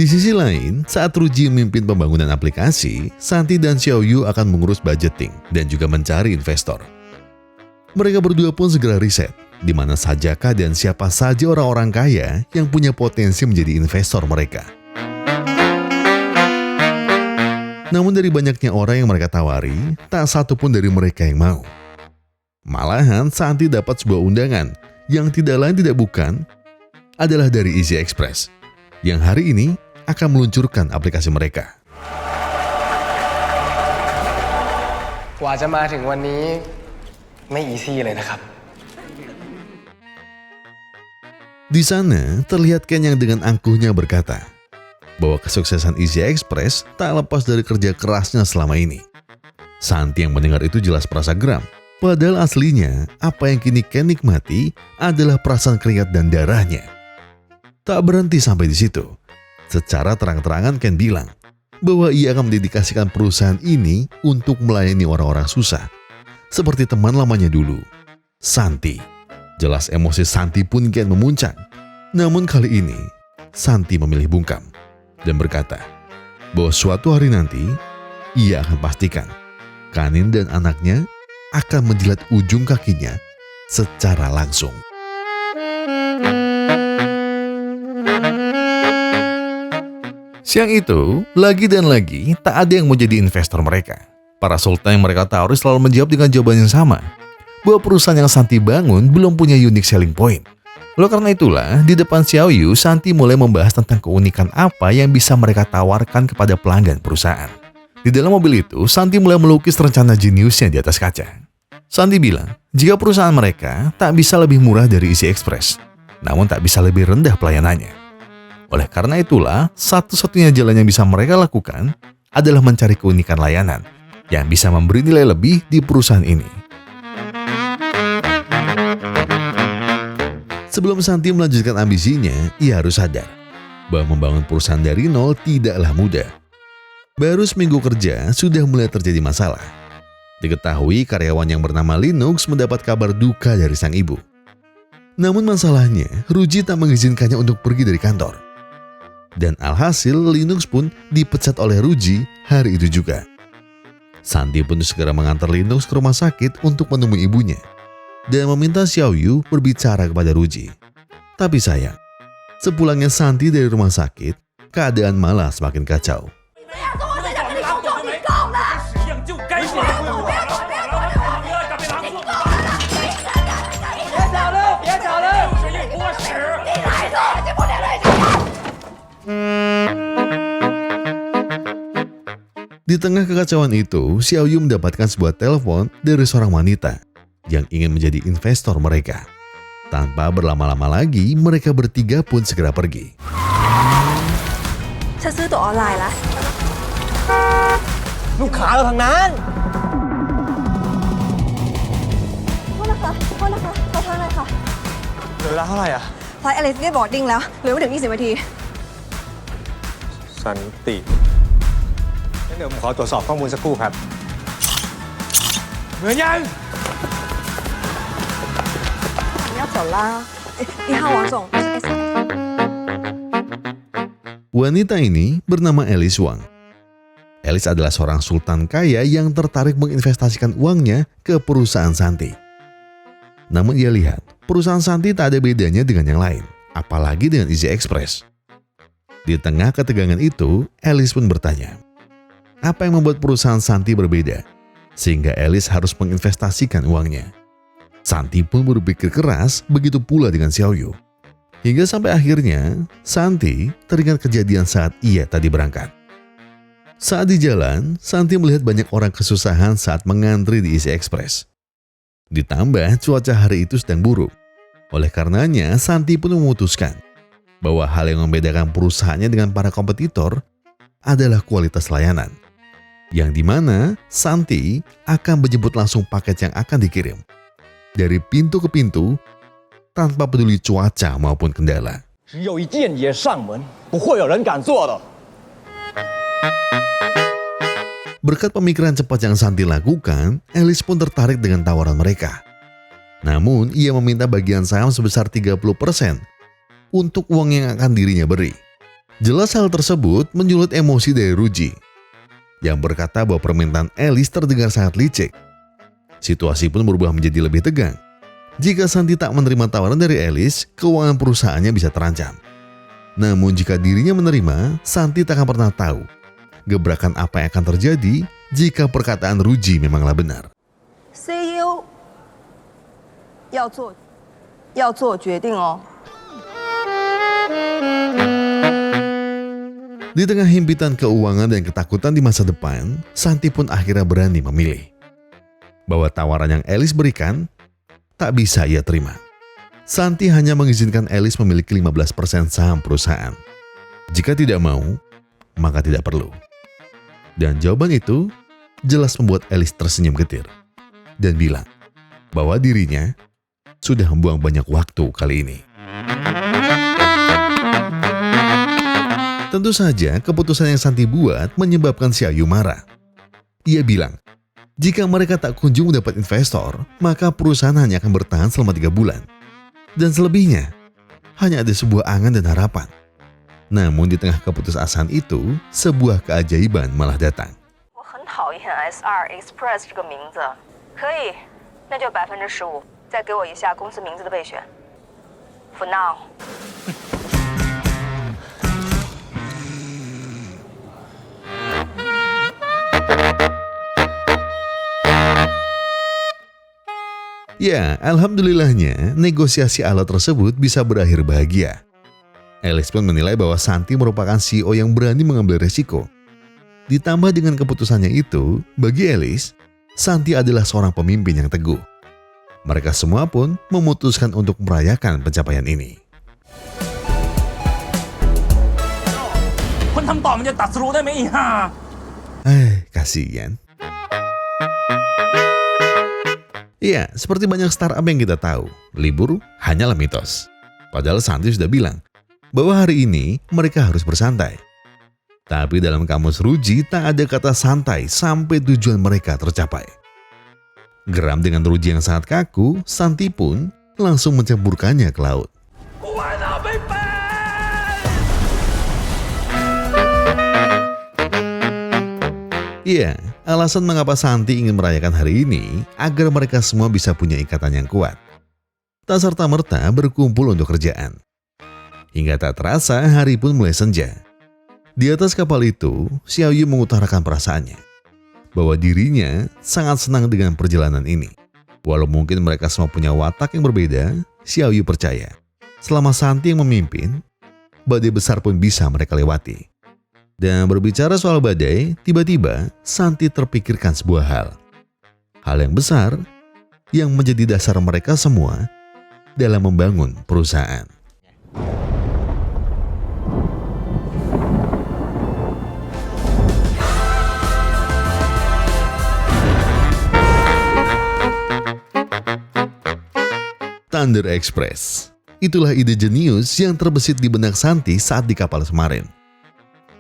Di sisi lain, saat Ruji memimpin pembangunan aplikasi, Santi dan Xiaoyu akan mengurus budgeting dan juga mencari investor. Mereka berdua pun segera riset, di mana sajakah dan siapa saja orang-orang kaya yang punya potensi menjadi investor mereka. Namun dari banyaknya orang yang mereka tawari, tak satu pun dari mereka yang mau. Malahan Santi dapat sebuah undangan yang tidak lain tidak bukan adalah dari Easy Express, yang hari ini akan meluncurkan aplikasi mereka. กว่าจะมาถึงวันนี้ไม่อีซี่เลยนะครับ Di sana terlihat Ken yang dengan angkuhnya berkata bahwa kesuksesan Easy Express tak lepas dari kerja kerasnya selama ini. Santi yang mendengar itu jelas merasa geram. Padahal aslinya apa yang kini Ken nikmati adalah perasaan keringat dan darahnya. Tak berhenti sampai di situ. Secara terang-terangan Ken bilang bahwa ia akan mendedikasikan perusahaan ini untuk melayani orang-orang susah. Seperti teman lamanya dulu, Santi. Jelas emosi Santi pun kian memuncak. Namun kali ini, Santi memilih bungkam dan berkata bahwa suatu hari nanti, ia akan pastikan Kanin dan anaknya akan menjilat ujung kakinya secara langsung. Siang itu, lagi dan lagi tak ada yang mau jadi investor mereka. Para sultan yang mereka tawari selalu menjawab dengan jawaban yang sama, bahwa perusahaan yang Santi bangun belum punya unique selling point. Oleh karena itulah, di depan Xiaoyu, Santi mulai membahas tentang keunikan apa yang bisa mereka tawarkan kepada pelanggan perusahaan. Di dalam mobil itu, Santi mulai melukis rencana jeniusnya di atas kaca. Santi bilang, jika perusahaan mereka tak bisa lebih murah dari Easy Express, namun tak bisa lebih rendah pelayanannya. Oleh karena itulah, satu-satunya jalan yang bisa mereka lakukan adalah mencari keunikan layanan yang bisa memberi nilai lebih di perusahaan ini. Sebelum Santi melanjutkan ambisinya, ia harus sadar bahwa membangun perusahaan dari nol tidaklah mudah. Baru seminggu kerja sudah mulai terjadi masalah. Diketahui karyawan yang bernama Linux mendapat kabar duka dari sang ibu. Namun masalahnya, Ruji tak mengizinkannya untuk pergi dari kantor. Dan alhasil Linux pun dipecat oleh Ruji hari itu juga. Santi pun segera mengantar Linux ke rumah sakit untuk menemui ibunya dan meminta Xiaoyu berbicara kepada Ruji. Tapi sayang, sepulangnya Santi dari rumah sakit, keadaan malah semakin kacau. 做我现在跟你求求你够了！使用就该死！别吵了，别吵了！就是一坨屎！你来做，你不连累着。 Di tengah kekacauan itu, Xiao Yu mendapatkan sebuah telepon dari seorang wanita yang ingin menjadi investor mereka. Tanpa berlama-lama lagi, mereka bertiga pun segera pergi. ฉันซื้อตั๋วออนไลน์ละ ลูกค้าเราทางนั้น โทษนะคะขอโทษหน่อยค่ะ เหลือเวลาเท่าไหร่อ่ะ ไฟล์อลิสเรียบบอร์ดดิ้งแล้ว เหลือไม่ถึง 20 นาที สันติงั้นเดี๋ยวผมขอตรวจสอบข้อมูลสักครู่ครับ เหมือนยัง 要走啦。你好，王总，我是 S。 Wanita ini bernama Alice Wang. Alice adalah seorang sultan kaya yang tertarik menginvestasikan uangnya ke perusahaan Santi. Namun ia lihat, perusahaan Santi tak ada bedanya dengan yang lain, apalagi dengan Easy Express. Di tengah ketegangan itu, Alice pun bertanya, apa yang membuat perusahaan Santi berbeda, sehingga Alice harus menginvestasikan uangnya. Santi pun berpikir keras, begitu pula dengan Xiao Yu. Hingga sampai akhirnya, Santi teringat kejadian saat ia tadi berangkat. Saat di jalan, Santi melihat banyak orang kesusahan saat mengantri di Easy Express. Ditambah cuaca hari itu sedang buruk. Oleh karenanya, Santi pun memutuskan bahwa hal yang membedakan perusahaannya dengan para kompetitor adalah kualitas layanan. Yang dimana Santi akan menjemput langsung paket yang akan dikirim. Dari pintu ke pintu, tanpa peduli cuaca maupun kendala. 只有一间也上门，不会有人敢做的。 Berkat pemikiran cepat yang Santi lakukan, Alice pun tertarik dengan tawaran mereka. Namun, ia meminta bagian saham sebesar 30% untuk uang yang akan dirinya beri. Jelas hal tersebut menyulut emosi dari Ruji, yang berkata bahwa permintaan Alice terdengar sangat licik. Situasi pun berubah menjadi lebih tegang. Jika Santi tak menerima tawaran dari Alice, keuangan perusahaannya bisa terancam. Namun jika dirinya menerima, Santi tak akan pernah tahu gebrakan apa yang akan terjadi jika perkataan Ruji memanglah benar. CEO 要做决定哦。 Di tengah himpitan keuangan dan ketakutan di masa depan, Santi pun akhirnya berani memilih. Bahwa tawaran yang Alice berikan tak bisa ia terima. Santi hanya mengizinkan Alice memiliki 15% saham perusahaan. Jika tidak mau, maka tidak perlu. Dan jawaban itu jelas membuat Alice tersenyum getir dan bilang bahwa dirinya sudah membuang banyak waktu kali ini. Tentu saja keputusan yang Santi buat menyebabkan Xiao Yu marah. Ia bilang, jika mereka tak kunjung mendapat investor, maka perusahaan hanya akan bertahan selama 3 bulan. Dan selebihnya, hanya ada sebuah angan dan harapan. Namun di tengah keputusasaan itu, sebuah keajaiban malah datang. 我很讨厌 SR Express 这个名字，可以，那就15%，再给我一下公司名字的备选。For now。 Ya, alhamdulillahnya negosiasi ala tersebut bisa berakhir bahagia. Alice pun menilai bahwa Santi merupakan CEO yang berani mengambil resiko. Ditambah dengan keputusannya itu, bagi Alice, Santi adalah seorang pemimpin yang teguh. Mereka semua pun memutuskan untuk merayakan pencapaian ini. คนทำต่อมันจะตัดสรู้ได้ไหมอีห่า Kasihan. Iya, seperti banyak startup yang kita tahu, libur hanyalah mitos. Padahal Santi sudah bilang bahwa hari ini mereka harus bersantai. Tapi dalam kamus Ruji tak ada kata santai sampai tujuan mereka tercapai. Geram dengan Ruji yang sangat kaku, Santi pun langsung mencampurkannya ke laut. Iya, alasan mengapa Santi ingin merayakan hari ini agar mereka semua bisa punya ikatan yang kuat. Tak serta-merta berkumpul untuk kerjaan. Hingga tak terasa hari pun mulai senja. Di atas kapal itu, Xiaoyu mengutarakan perasaannya bahwa dirinya sangat senang dengan perjalanan ini. Walau mungkin mereka semua punya watak yang berbeda, Xiaoyu percaya selama Santi yang memimpin, badai besar pun bisa mereka lewati. Dan berbicara soal badai, tiba-tiba Santi terpikirkan sebuah hal. Hal yang besar yang menjadi dasar mereka semua dalam membangun perusahaan. Thunder Express. Itulah ide jenius yang terbesit di benak Santi saat di kapal kemarin.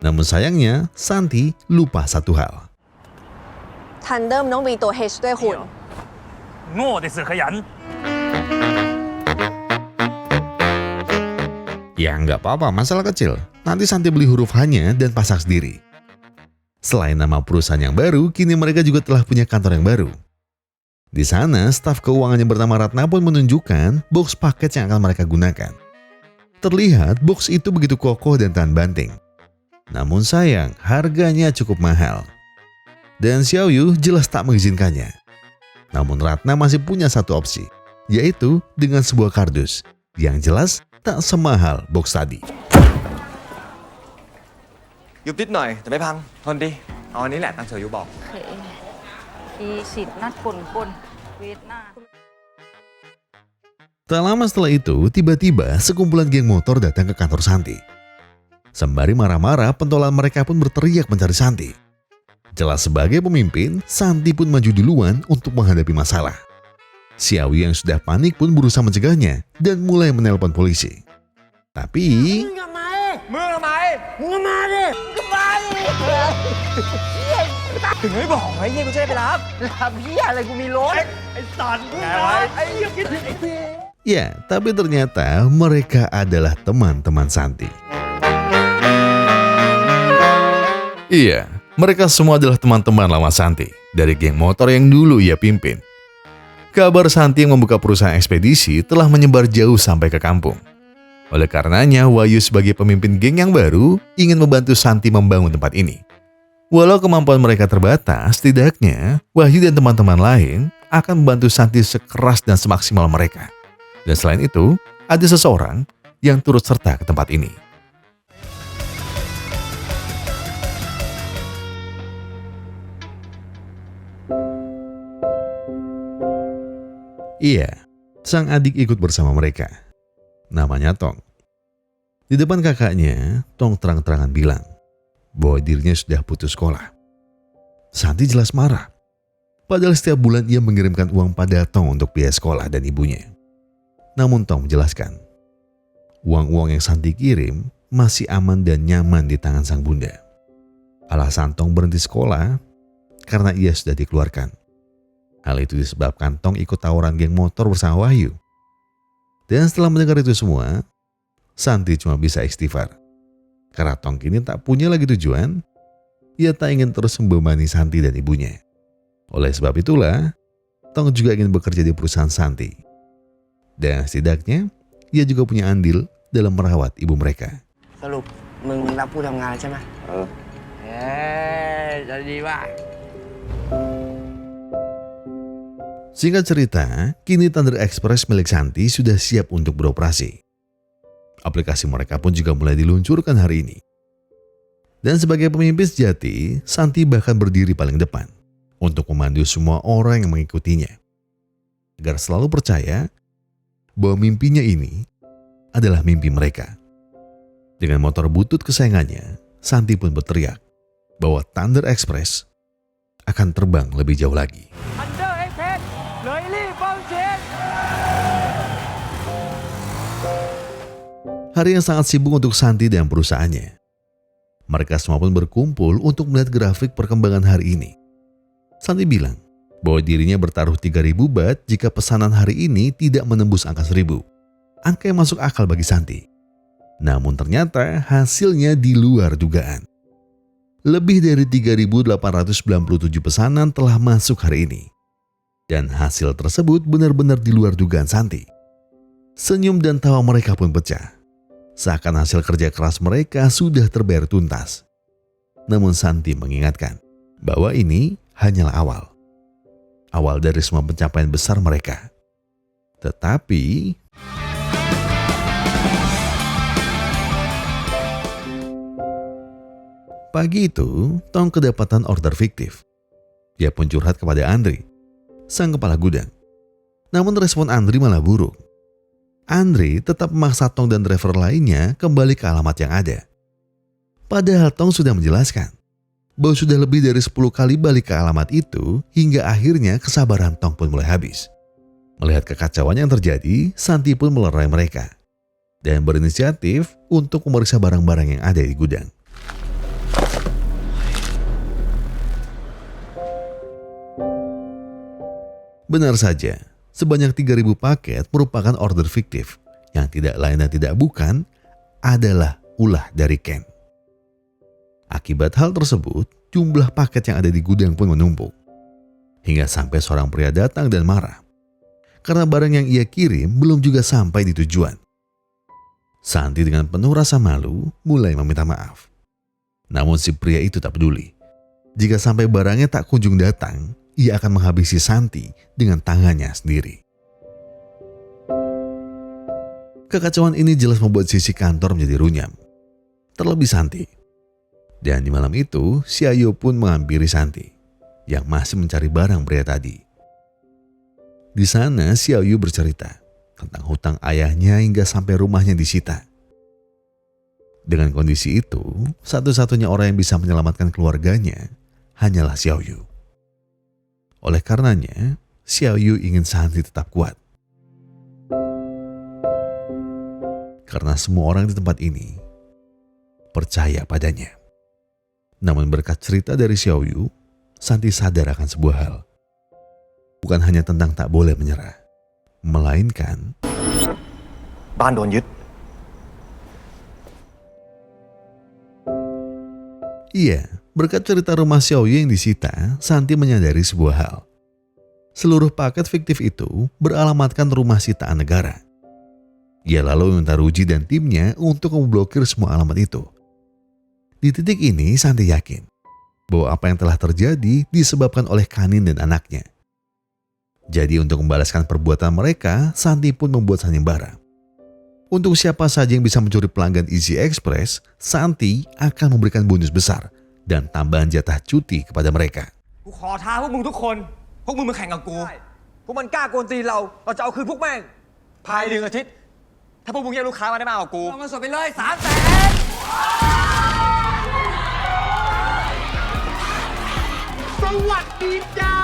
Namun sayangnya, Santi lupa satu hal. Thunder 唔通變到氣對換。我哋是黑人。 Ya nggak apa-apa, masalah kecil. Nanti Santi beli huruf H-nya dan pasang sendiri. Selain nama perusahaan yang baru, kini mereka juga telah punya kantor yang baru. Di sana, staf keuangan yang bernama Ratna pun menunjukkan box paket yang akan mereka gunakan. Terlihat box itu begitu kokoh dan tahan banting. Namun sayang, harganya cukup mahal. Dan Xiaoyu jelas tak mengizinkannya. Namun Ratna masih punya satu opsi, yaitu dengan sebuah kardus yang jelas tak semahal box tadi. ยุบนิดหน่อยแต่ไม่พังทนดีเอาอันนี้แหละตามเฉยยุบอก อีสิทธิ์นัดปนเวทหน้า Tak lama setelah itu, tiba-tiba sekumpulan geng motor datang ke kantor Santi. Sembari marah-marah, pentolan mereka pun berteriak mencari Santi. Jelas sebagai pemimpin, Santi pun maju duluan untuk menghadapi masalah. Xiaoyu yang sudah panik pun berusaha mencegahnya dan mulai menelpon polisi. Tapi... มึงทำไมถึงไม่บอกไอ้เหี้ยกูจะได้ไปรับ รับเหี้ยอะไรกูมีรถ ไอ้สันไงวะไอ้เหี้ยคิดไอ้เหี้ย Ya, tapi ternyata mereka adalah teman-teman Santi. Iya, mereka semua adalah teman-teman lama Santi dari geng motor yang dulu ia pimpin. Kabar Santi yang membuka perusahaan ekspedisi telah menyebar jauh sampai ke kampung. Oleh karenanya, Wahyu sebagai pemimpin geng yang baru ingin membantu Santi membangun tempat ini. Walau kemampuan mereka terbatas, setidaknya Wahyu dan teman-teman lain akan membantu Santi sekeras dan semaksimal mereka. Dan selain itu, ada seseorang yang turut serta ke tempat ini. Iya, sang adik ikut bersama mereka. Namanya Tong. Di depan kakaknya, Tong terang-terangan bilang bahwa dirinya sudah putus sekolah. Santi jelas marah. Padahal setiap bulan ia mengirimkan uang pada Tong untuk biaya sekolah dan ibunya. Namun Tong menjelaskan, uang-uang yang Santi kirim masih aman dan nyaman di tangan sang bunda. Alasan Tong berhenti sekolah karena ia sudah dikeluarkan. Hal itu disebabkan Tong ikut tawuran geng motor bersama Wahyu. Dan setelah mendengar itu semua, Santi cuma bisa istighfar. Karena Tong kini tak punya lagi tujuan, ia tak ingin terus membebani Santi dan ibunya. Oleh sebab itulah, Tong juga ingin bekerja di perusahaan Santi. Dan setidaknya, ia juga punya andil dalam merawat ibu mereka. สรุปมึงรับผู้ทำงานใช่ไหมจะดีว่ะ Singkat cerita, kini Thunder Express milik Santi sudah siap untuk beroperasi. Aplikasi mereka pun juga mulai diluncurkan hari ini. Dan sebagai pemimpin sejati, Santi bahkan berdiri paling depan untuk memandu semua orang yang mengikutinya. Agar selalu percaya bahwa mimpinya ini adalah mimpi mereka. Dengan motor butut kesayangannya, Santi pun berteriak bahwa Thunder Express akan terbang lebih jauh lagi. Hari yang sangat sibuk untuk Santi dan perusahaannya. Mereka semua pun berkumpul untuk melihat grafik perkembangan hari ini. Santi bilang bahwa dirinya bertaruh 3.000 baht jika pesanan hari ini tidak menembus angka 1.000. Angka yang masuk akal bagi Santi. Namun ternyata hasilnya di luar dugaan. Lebih dari 3.897 pesanan telah masuk hari ini. Dan hasil tersebut benar-benar di luar dugaan Santi. Senyum dan tawa mereka pun pecah. Seakan hasil kerja keras mereka sudah terbayar tuntas. Namun Santi mengingatkan bahwa ini hanyalah awal. Awal dari semua pencapaian besar mereka. Tetapi pagi itu, Tong kedapatan order fiktif. Dia pun curhat kepada Andri, sang kepala gudang. Namun respon Andri malah buruk. Andri tetap memaksa Tong dan driver lainnya kembali ke alamat yang ada. Padahal Tong sudah menjelaskan bahwa sudah lebih dari 10 kali balik ke alamat itu hingga akhirnya kesabaran Tong pun mulai habis. Melihat kekacauan yang terjadi, Santi pun melerai mereka dan berinisiatif untuk memeriksa barang-barang yang ada di gudang. Benar saja, sebanyak 3.000 paket merupakan order fiktif yang tidak lain dan tidak bukan adalah ulah dari Ken. Akibat hal tersebut, jumlah paket yang ada di gudang pun menumpuk. Hingga sampai seorang pria datang dan marah karena barang yang ia kirim belum juga sampai di tujuan. Santi dengan penuh rasa malu mulai meminta maaf. Namun si pria itu tak peduli. Jika sampai barangnya tak kunjung datang, ia akan menghabisi Santi dengan tangannya sendiri. Kekacauan ini jelas membuat sisi kantor menjadi runyam. Terlebih Santi. Dan di malam itu, Xiaoyu pun menghampiri Santi yang masih mencari barang pria tadi. Di sana, Xiaoyu bercerita tentang hutang ayahnya hingga sampai rumahnya disita. Dengan kondisi itu, satu-satunya orang yang bisa menyelamatkan keluarganya hanyalah Xiaoyu. Oleh karenanya, Xiaoyu ingin Santi tetap kuat. Karena semua orang di tempat ini percaya padanya. Namun berkat cerita dari Xiaoyu, Santi sadar akan sebuah hal. Bukan hanya tentang tak boleh menyerah, melainkan Ban đồnยึt. iya, berkat cerita rumah Xiaoyu yang disita, Santi menyadari sebuah hal. Seluruh paket fiktif itu beralamatkan rumah sitaan negara. Ia lalu meminta Ruji dan timnya untuk memblokir semua alamat itu. Di titik ini, Santi yakin bahwa apa yang telah terjadi disebabkan oleh Kanin dan anaknya. Jadi untuk membalaskan perbuatan mereka, Santi pun membuat sandiwara. Untuk siapa saja yang bisa mencuri pelanggan Easy Express, Santi akan memberikan bonus besar dan tambahan jatah cuti kepada mereka. กูขอท้าพวกมึงทุกคน พวกมึงมาแข่งกับกู พวกมันกล้ากวนตีนเราจะเอาคืนพวกแม่ง ภาย1 อาทิตย์ ถ้าพวกมึงแยกลูกค้ามาได้มากกว่ากูเอาเงินสดไปเลย300,000 สวัสดีจ้า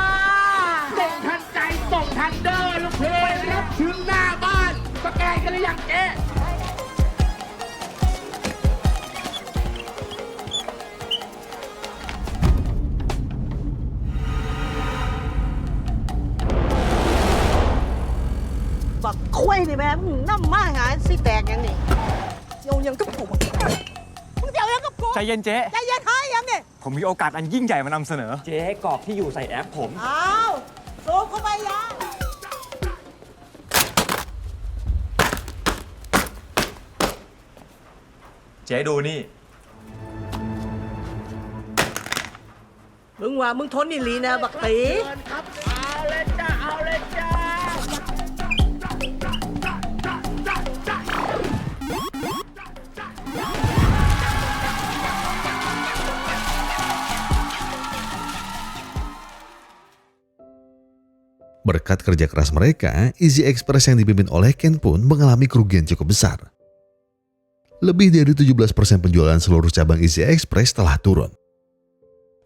ส่งทันใจส่งทันเดอร์ลูกเพลงรับถึงหน้าบ้านสแกนกันหรือยังเจ๊ บักคุ้ยนี่แม่มึงน้ำมาหาสิแตกยังนี่เจียวยังกับกูมึงเจียวยังกับกู ใจเย็นเจ๊ ใจเย็นหายยังนี่ ผมมีโอกาสอันยิ่งใหญ่มานำเสนอ เจ๊กรอกที่อยู่ใส่แอปผม อ้าวสูบเข้าไปยัง เจ๊ดูนี่ มึงว่ามึงทนนี่ลีนะบักตี ครับเอาเลยจ้าเอาเลยจ้า Berkat kerja keras mereka, Easy Express yang dipimpin oleh Ken pun mengalami kerugian cukup besar. Lebih dari 17% penjualan seluruh cabang Easy Express telah turun.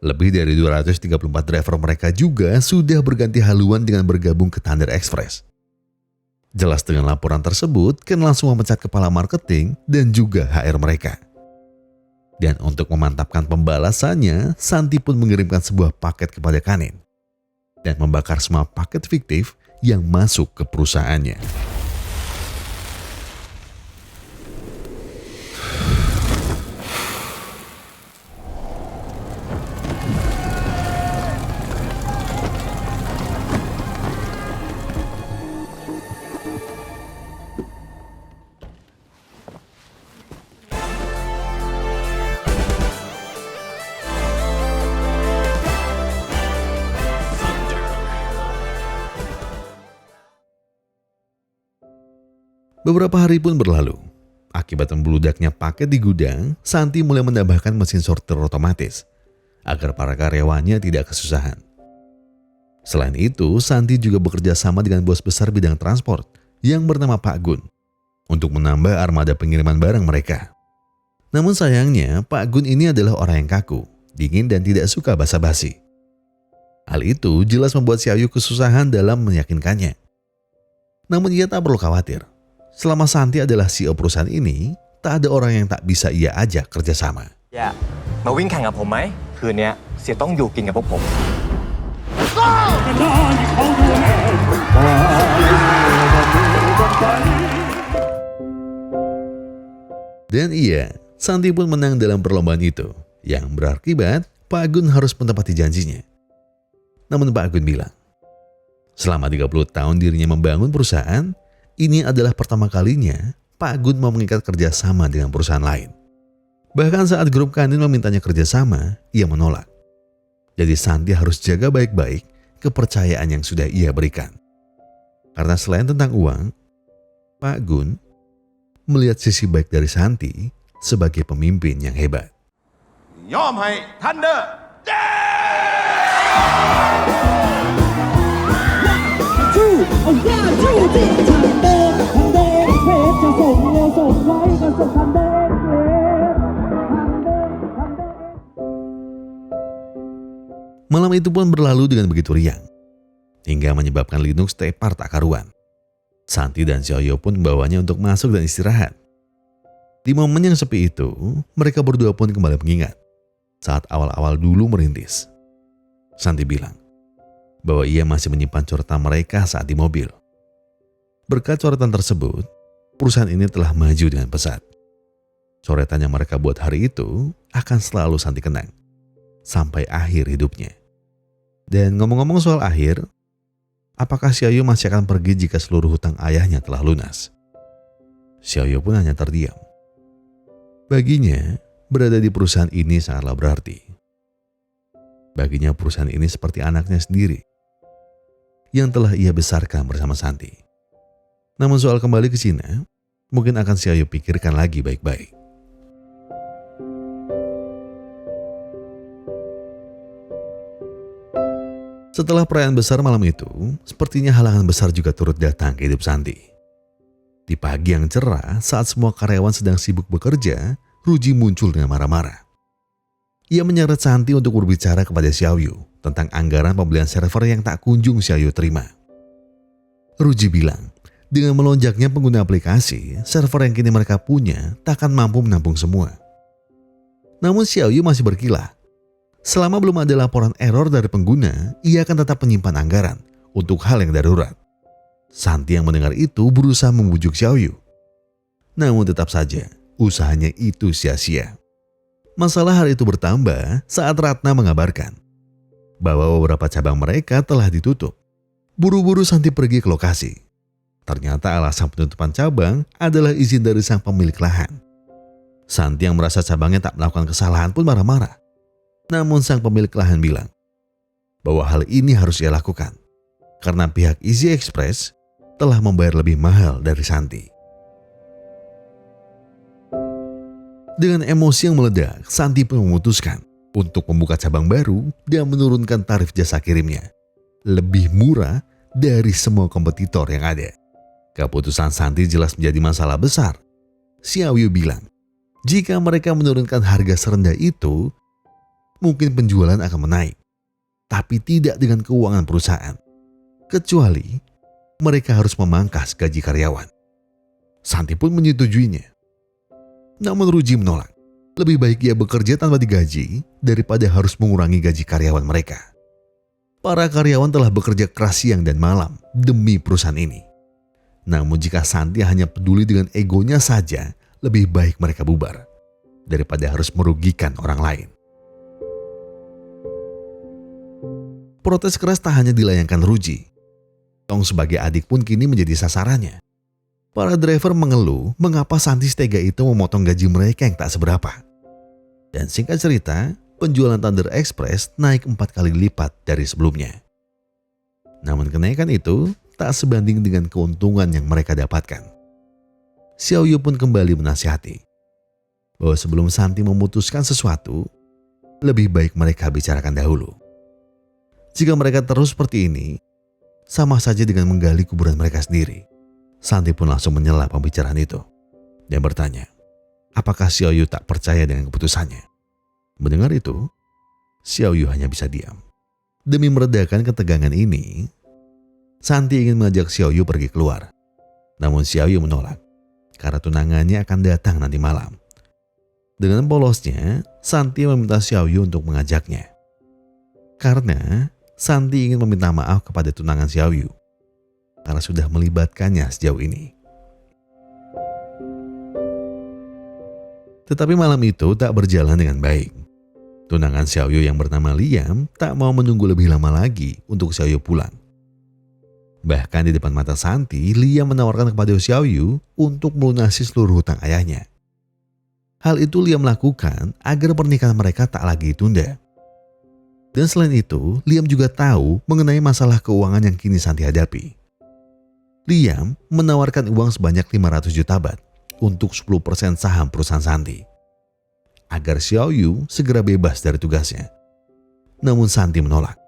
Lebih dari 234 driver mereka juga sudah berganti haluan dengan bergabung ke Thunder Express. Jelas dengan laporan tersebut, Ken langsung memecat kepala marketing dan juga HR mereka. Dan untuk memantapkan pembalasannya, Santi pun mengirimkan sebuah paket kepada Kanin dan membakar semua paket fiktif yang masuk ke perusahaannya. Beberapa hari pun berlalu. Akibat membeludaknya paket di gudang, Santi mulai menambahkan mesin sortir otomatis agar para karyawannya tidak kesusahan. Selain itu, Santi juga bekerja sama dengan bos besar bidang transport yang bernama Pak Gun untuk menambah armada pengiriman barang mereka. Namun sayangnya, Pak Gun ini adalah orang yang kaku, dingin dan tidak suka basa-basi. Hal itu jelas membuat si Ayu kesusahan dalam meyakinkannya. Namun ia tak perlu khawatir. Selama Santi adalah CEO perusahaan ini, tak ada orang yang tak bisa ia ajak kerjasama. มาวิ่งแข่งกับผมไหมคืนเนี้ยเสียต้องอยู่กินกับพวกผม Dan iya, Santi pun menang dalam perlombaan itu, yang berakibat Pak Gun harus menepati janjinya. Namun Pak Gun bilang, selama 30 tahun dirinya membangun perusahaan, ini adalah pertama kalinya Pak Gun mau mengikat kerjasama dengan perusahaan lain. Bahkan saat grup Kanin memintanya kerjasama, ia menolak. Jadi Santi harus jaga baik-baik kepercayaan yang sudah ia berikan. Karena selain tentang uang, Pak Gun melihat sisi baik dari Santi sebagai pemimpin yang hebat. ยอมให้ทันเดอร์ Malam itu pun berlalu dengan begitu riang, hingga menyebabkan Linux tepar tak karuan. Santi dan Xiaoyu pun membawanya untuk masuk dan istirahat. Di momen yang sepi itu, mereka berdua pun kembali mengingat saat awal-awal dulu merintis. Santi bilang bahwa ia masih menyimpan coretan mereka saat di mobil. Berkat coretan tersebut, perusahaan ini telah maju dengan pesat. Coretan yang mereka buat hari itu akan selalu Santi kenang sampai akhir hidupnya. Dan ngomong-ngomong soal akhir, apakah Xiaoyu masih akan pergi jika seluruh hutang ayahnya telah lunas? Xiaoyu pun hanya terdiam. Baginya, berada di perusahaan ini sangatlah berarti. Baginya perusahaan ini seperti anaknya sendiri yang telah ia besarkan bersama Santi. Namun soal kembali ke Cina, mungkin akan Xiaoyu pikirkan lagi baik-baik. Setelah perayaan besar malam itu, sepertinya halangan besar juga turut datang ke hidup Santi. Di pagi yang cerah, saat semua karyawan sedang sibuk bekerja, Ruji muncul dengan marah-marah. Ia menyeret Santi untuk berbicara kepada Xiaoyu tentang anggaran pembelian server yang tak kunjung Xiaoyu terima. Ruji bilang, dengan melonjaknya pengguna aplikasi, server yang kini mereka punya tak akan mampu menampung semua. Namun Xiaoyu masih berkilah. Selama belum ada laporan error dari pengguna, ia akan tetap menyimpan anggaran untuk hal yang darurat. Santi yang mendengar itu berusaha membujuk Xiaoyu. Namun tetap saja, usahanya itu sia-sia. Masalah hari itu bertambah saat Ratna mengabarkan bahwa beberapa cabang mereka telah ditutup. Buru-buru Santi pergi ke lokasi. Ternyata alasan penutupan cabang adalah izin dari sang pemilik lahan. Santi yang merasa cabangnya tak melakukan kesalahan pun marah-marah. Namun sang pemilik lahan bilang bahwa hal ini harus ia lakukan karena pihak Easy Express telah membayar lebih mahal dari Santi. Dengan emosi yang meledak, Santi pun memutuskan untuk membuka cabang baru dan menurunkan tarif jasa kirimnya lebih murah dari semua kompetitor yang ada. Keputusan Santi jelas menjadi masalah besar. Xiaoyu bilang, jika mereka menurunkan harga serendah itu, mungkin penjualan akan menaik, tapi tidak dengan keuangan perusahaan. Kecuali mereka harus memangkas gaji karyawan. Santi pun menyetujuinya. Namun Ruji menolak. Lebih baik ia bekerja tanpa digaji daripada harus mengurangi gaji karyawan mereka. Para karyawan telah bekerja keras siang dan malam demi perusahaan ini. Namun jika Santi hanya peduli dengan egonya saja, lebih baik mereka bubar daripada harus merugikan orang lain. Protes keras tak hanya dilayangkan Ruji. Tong sebagai adik pun kini menjadi sasarannya. Para driver mengeluh mengapa Santi setega itu memotong gaji mereka yang tak seberapa. Dan singkat cerita, penjualan Thunder Express naik 4 kali lipat dari sebelumnya. Namun kenaikan itu tak sebanding dengan keuntungan yang mereka dapatkan. Xiao Yu pun kembali menasihati bahwa sebelum Santi memutuskan sesuatu, lebih baik mereka bicarakan dahulu. Jika mereka terus seperti ini, sama saja dengan menggali kuburan mereka sendiri. Santi pun langsung menyela pembicaraan itu dan bertanya, apakah Xiao Yu tak percaya dengan keputusannya? Mendengar itu, Xiao Yu hanya bisa diam. Demi meredakan ketegangan ini, Santi ingin mengajak Xiao Yu pergi keluar. Namun Xiao Yu menolak, karena tunangannya akan datang nanti malam. Dengan polosnya, Santi meminta Xiao Yu untuk mengajaknya. Karena Santi ingin meminta maaf kepada tunangan Xiao Yu, karena sudah melibatkannya sejauh ini. Tetapi malam itu tak berjalan dengan baik. Tunangan Xiao Yu yang bernama Liam tak mau menunggu lebih lama lagi untuk Xiao Yu pulang. Bahkan di depan mata Santi, Liam menawarkan kepada Xiao Yu untuk melunasi seluruh hutang ayahnya. Hal itu Liam lakukan agar pernikahan mereka tak lagi ditunda. Dan selain itu, Liam juga tahu mengenai masalah keuangan yang kini Santi hadapi. Liam menawarkan uang sebanyak 500 juta baht untuk 10% saham perusahaan Santi, agar Xiao Yu segera bebas dari tugasnya. Namun Santi menolak.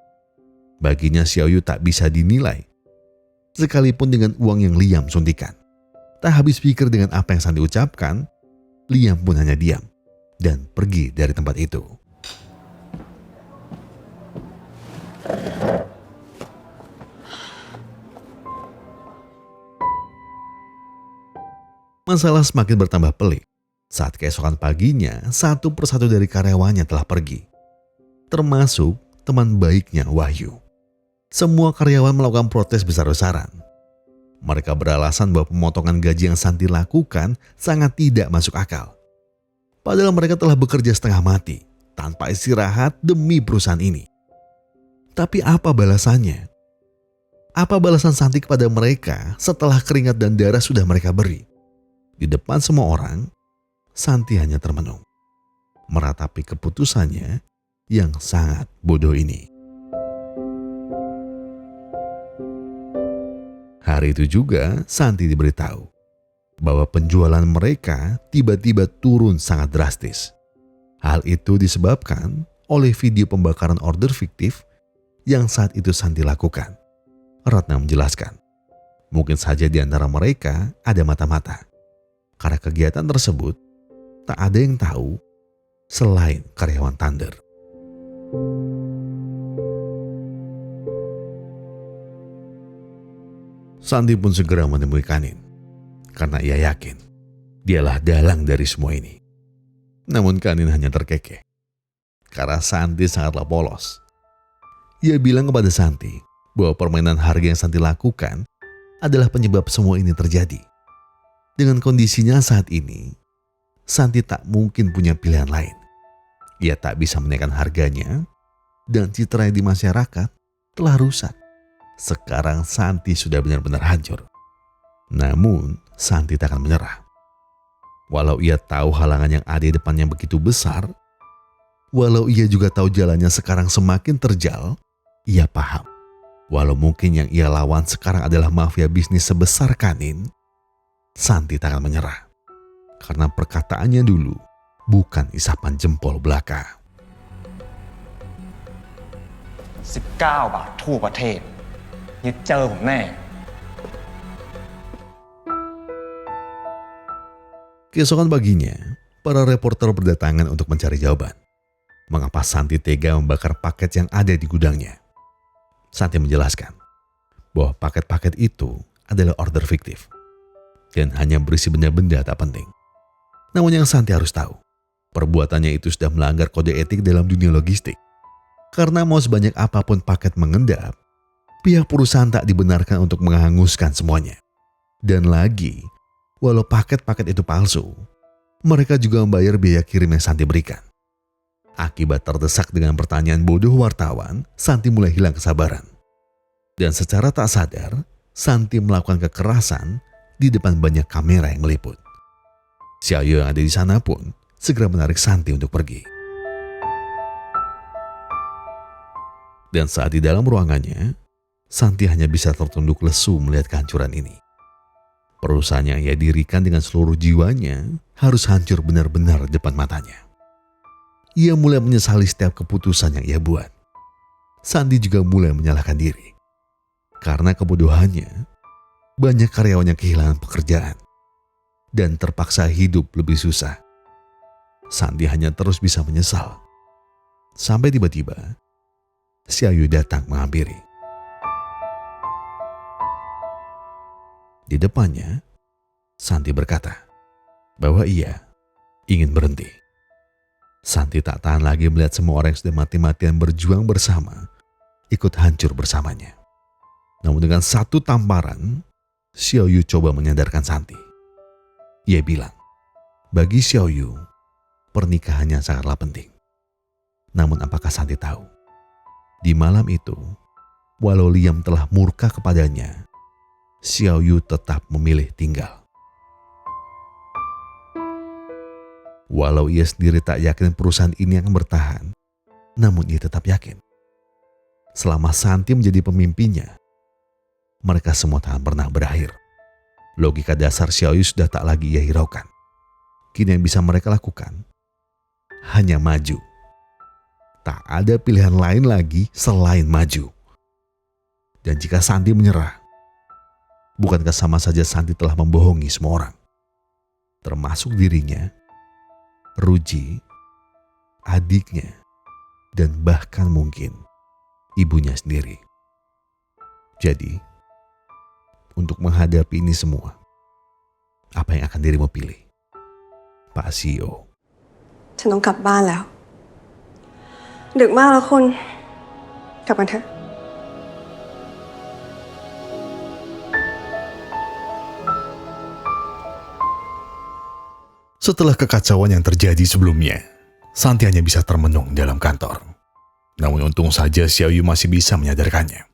Baginya Xiao Yu tak bisa dinilai, sekalipun dengan uang yang Liam suntikan. Tak habis pikir dengan apa yang Santi ucapkan, Liam pun hanya diam dan pergi dari tempat itu. Masalah semakin bertambah pelik saat keesokan paginya satu persatu dari karyawannya telah pergi, termasuk teman baiknya Wahyu. Semua karyawan melakukan protes besar-besaran. Mereka beralasan bahwa pemotongan gaji yang Santi lakukan sangat tidak masuk akal. Padahal mereka telah bekerja setengah mati tanpa istirahat demi perusahaan ini. Tapi apa balasannya? Apa balasan Santi kepada mereka setelah keringat dan darah sudah mereka beri? Di depan semua orang, Santi hanya termenung, meratapi keputusannya yang sangat bodoh ini. Hari itu juga Santi diberitahu bahwa penjualan mereka tiba-tiba turun sangat drastis. Hal itu disebabkan oleh video pembakaran order fiktif yang saat itu Santi lakukan. Ratna menjelaskan, mungkin saja di antara mereka ada mata-mata. Karena kegiatan tersebut tak ada yang tahu selain karyawan Thunder. Santi pun segera menemui Kanin, karena ia yakin dialah dalang dari semua ini. Namun Kanin hanya terkekeh, karena Santi sangatlah polos. Ia bilang kepada Santi bahwa permainan harga yang Santi lakukan adalah penyebab semua ini terjadi. Dengan kondisinya saat ini, Santi tak mungkin punya pilihan lain. Ia tak bisa menaikkan harganya, dan citranya di masyarakat telah rusak. Sekarang Santi sudah benar-benar hancur. Namun Santi tak akan menyerah. Walau ia tahu halangan yang ada di depannya begitu besar, walau ia juga tahu jalannya sekarang semakin terjal, ia paham. Walau mungkin yang ia lawan sekarang adalah mafia bisnis sebesar Kanin, Santi tak akan menyerah. Karena perkataannya dulu bukan isapan jempol belaka. 19 บาททั่วประเทศนี่เจอผมแน่ Keesokan paginya, para reporter berdatangan untuk mencari jawaban. Mengapa Santi tega membakar paket yang ada di gudangnya? Santi menjelaskan bahwa paket-paket itu adalah order fiktif dan hanya berisi benda-benda tak penting. Namun yang Santi harus tahu, perbuatannya itu sudah melanggar kode etik dalam dunia logistik. Karena mau sebanyak apapun paket mengendap, pihak perusahaan tak dibenarkan untuk menghanguskan semuanya. Dan lagi, walau paket-paket itu palsu, mereka juga membayar biaya kirim yang Santi berikan. Akibat terdesak dengan pertanyaan bodoh wartawan, Santi mulai hilang kesabaran. Dan secara tak sadar, Santi melakukan kekerasan di depan banyak kamera yang meliput. Xiao Yu yang ada di sana pun segera menarik Santi untuk pergi. Dan saat di dalam ruangannya, Santi hanya bisa tertunduk lesu melihat kehancuran ini. Perusahaan yang ia dirikan dengan seluruh jiwanya harus hancur benar-benar di depan matanya. Ia mulai menyesali setiap keputusan yang ia buat. Santi juga mulai menyalahkan diri. Karena kebodohannya, banyak karyawan yang kehilangan pekerjaan dan terpaksa hidup lebih susah. Santi hanya terus bisa menyesal. Sampai tiba-tiba, Xiaoyu datang menghampiri. Di depannya, Santi berkata bahwa ia ingin berhenti. Santi tak tahan lagi melihat semua orang yang sudah mati-matian berjuang bersama ikut hancur bersamanya. Namun dengan satu tamparan, Xiaoyu coba menyadarkan Santi. Ia bilang, bagi Xiaoyu, pernikahannya sangatlah penting. Namun apakah Santi tahu? Di malam itu, walau Liam telah murka kepadanya, Xiaoyu tetap memilih tinggal. Walau ia sendiri tak yakin perusahaan ini akan bertahan, namun ia tetap yakin. Selama Santi menjadi pemimpinnya, mereka semua tak akan pernah berakhir. Logika dasar Xiaoyu sudah tak lagi ia hiraukan. Kini yang bisa mereka lakukan hanya maju. Tak ada pilihan lain lagi selain maju. Dan jika Santi menyerah, bukankah sama saja Santi telah membohongi semua orang? Termasuk dirinya, Ruji, adiknya, dan bahkan mungkin ibunya sendiri. Jadi, untuk menghadapi ini semua, apa yang akan dirimu pilih, Pak CEO? ฉันต้องกลับบ้านแล้ว ดึกมากแล้วคุณ กลับกันเถอะ Setelah kekacauan yang terjadi sebelumnya, Santi hanya bisa termenung dalam kantor. Namun untung saja Xiaoyu masih bisa menyadarkannya.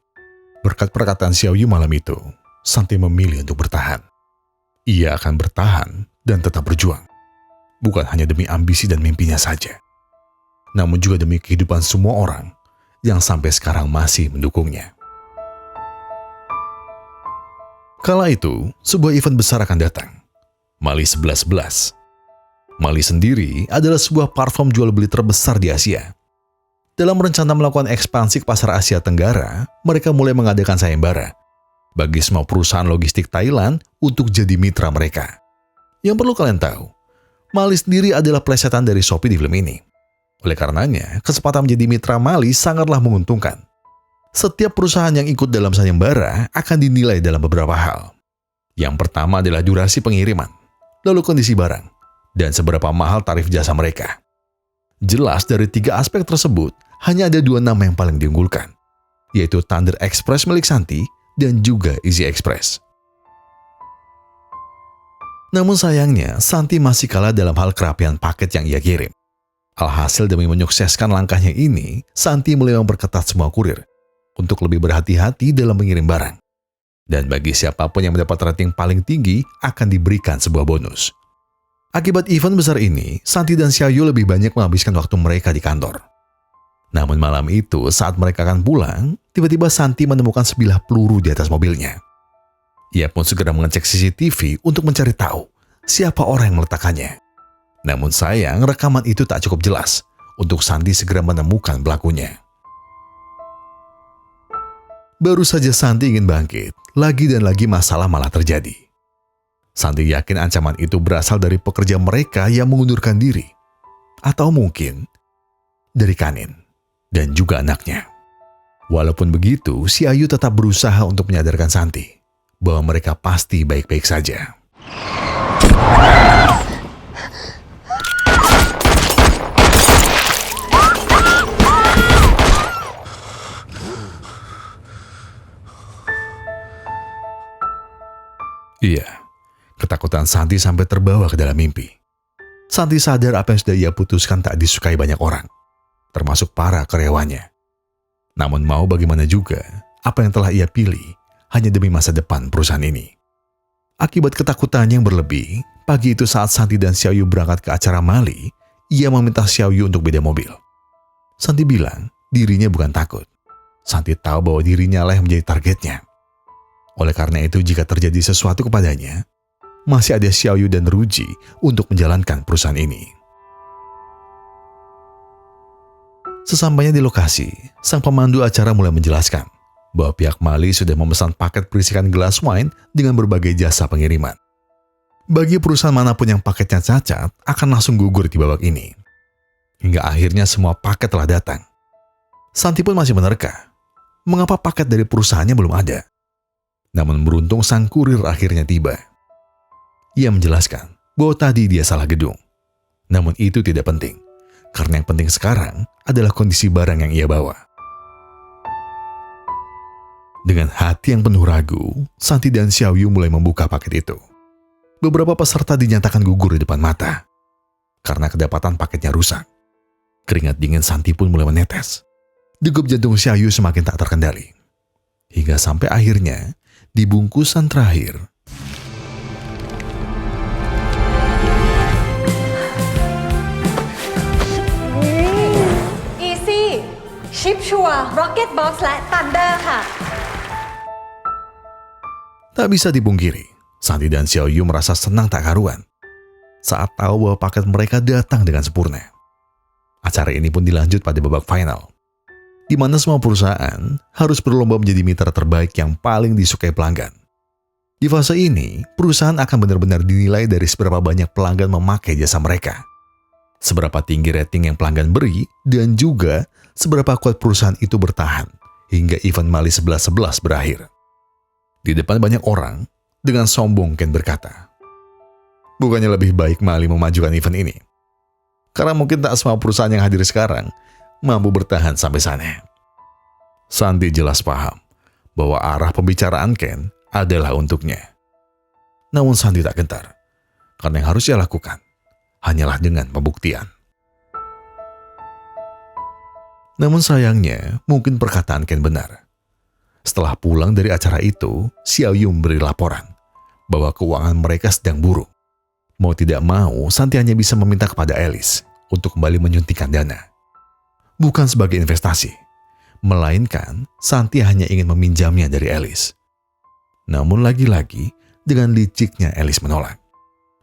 Berkat perkataan Xiaoyu malam itu, Santi memilih untuk bertahan. Ia akan bertahan dan tetap berjuang. Bukan hanya demi ambisi dan mimpinya saja, namun juga demi kehidupan semua orang yang sampai sekarang masih mendukungnya. Kala itu, sebuah event besar akan datang. Mali 1111. Mali sendiri adalah sebuah platform jual beli terbesar di Asia. Dalam rencana melakukan ekspansi ke pasar Asia Tenggara, mereka mulai mengadakan sayembara bagi semua perusahaan logistik Thailand untuk jadi mitra mereka. Yang perlu kalian tahu, Mali sendiri adalah plesetan dari Shopee di film ini. Oleh karenanya, kesempatan menjadi mitra Mali sangatlah menguntungkan. Setiap perusahaan yang ikut dalam sayembara akan dinilai dalam beberapa hal. Yang pertama adalah durasi pengiriman, lalu kondisi barang, dan seberapa mahal tarif jasa mereka. Jelas dari 3 aspek tersebut, hanya ada 2 nama yang paling diunggulkan, yaitu Thunder Express milik Santi dan juga Easy Express. Namun sayangnya, Santi masih kalah dalam hal kerapian paket yang ia kirim. Alhasil demi menyukseskan langkahnya ini, Santi mulai memperketat semua kurir untuk lebih berhati-hati dalam mengirim barang. Dan bagi siapapun yang mendapat rating paling tinggi akan diberikan sebuah bonus. Akibat event besar ini, Santi dan Xiaoyu lebih banyak menghabiskan waktu mereka di kantor. Namun malam itu, saat mereka akan pulang, tiba-tiba Santi menemukan sebilah peluru di atas mobilnya. Ia pun segera mengecek CCTV untuk mencari tahu siapa orang yang meletakkannya. Namun sayang, rekaman itu tak cukup jelas untuk Santi segera menemukan pelakunya. Baru saja Santi ingin bangkit, lagi dan lagi masalah malah terjadi. Santi yakin ancaman itu berasal dari pekerja mereka yang mengundurkan diri. Atau mungkin dari Kanin dan juga anaknya. Walaupun begitu, Xiaoyu tetap berusaha untuk menyadarkan Santi bahwa mereka pasti baik-baik saja. Iya. Ketakutan Santi sampai terbawa ke dalam mimpi. Santi sadar apa yang sudah ia putuskan tak disukai banyak orang, termasuk para karyawannya. Namun mau bagaimana juga, apa yang telah ia pilih hanya demi masa depan perusahaan ini. Akibat ketakutannya yang berlebih, pagi itu saat Santi dan Xiaoyu berangkat ke acara Mali, ia meminta Xiaoyu untuk beda mobil. Santi bilang dirinya bukan takut. Santi tahu bahwa dirinya lah yang menjadi targetnya. Oleh karena itu, jika terjadi sesuatu kepadanya, masih ada Xiaoyu dan Ruji untuk menjalankan perusahaan ini. Sesampainya di lokasi, sang pemandu acara mulai menjelaskan bahwa pihak Mali sudah memesan paket berisikan gelas wine dengan berbagai jasa pengiriman. Bagi perusahaan manapun yang paketnya cacat, akan langsung gugur di babak ini. Hingga akhirnya semua paket telah datang. Santi pun masih menerka, mengapa paket dari perusahaannya belum ada. Namun beruntung sang kurir akhirnya tiba. Ia menjelaskan bahwa tadi dia salah gedung. Namun itu tidak penting, karena yang penting sekarang adalah kondisi barang yang ia bawa. Dengan hati yang penuh ragu, Santi dan Xiaoyu mulai membuka paket itu. Beberapa peserta dinyatakan gugur di depan mata karena kedapatan paketnya rusak. Keringat dingin Santi pun mulai menetes. Degup jantung Xiaoyu semakin tak terkendali. Hingga sampai akhirnya di bungkusan terakhir, Easy Ship Shua Rocket Box และ Thunder ค่ะ tak bisa dipungkiri, Santi dan Xiaoyu merasa senang tak karuan saat tahu bahwa paket mereka datang dengan sempurna. Acara ini pun dilanjut pada babak final, di mana semua perusahaan harus berlomba menjadi mitra terbaik yang paling disukai pelanggan. Di fase ini, perusahaan akan benar-benar dinilai dari seberapa banyak pelanggan memakai jasa mereka, seberapa tinggi rating yang pelanggan beri, dan juga seberapa kuat perusahaan itu bertahan hingga event Mali 11-11 berakhir. Di depan banyak orang, dengan sombong Ken berkata, "Bukannya lebih baik Mali memajukan event ini? Karena mungkin tak semua perusahaan yang hadir sekarang mampu bertahan sampai sana." Santi jelas paham bahwa arah pembicaraan Ken adalah untuknya. Namun Santi tak gentar, karena yang harus ia lakukan hanyalah dengan pembuktian. Namun sayangnya, mungkin perkataan Ken benar. Setelah pulang dari acara itu, Xiaoyu memberi laporan bahwa keuangan mereka sedang buruk. Mau tidak mau, Santi hanya bisa meminta kepada Alice untuk kembali menyuntikkan dana. Bukan sebagai investasi, melainkan Santi hanya ingin meminjamnya dari Alice. Namun lagi-lagi, dengan liciknya Alice menolak.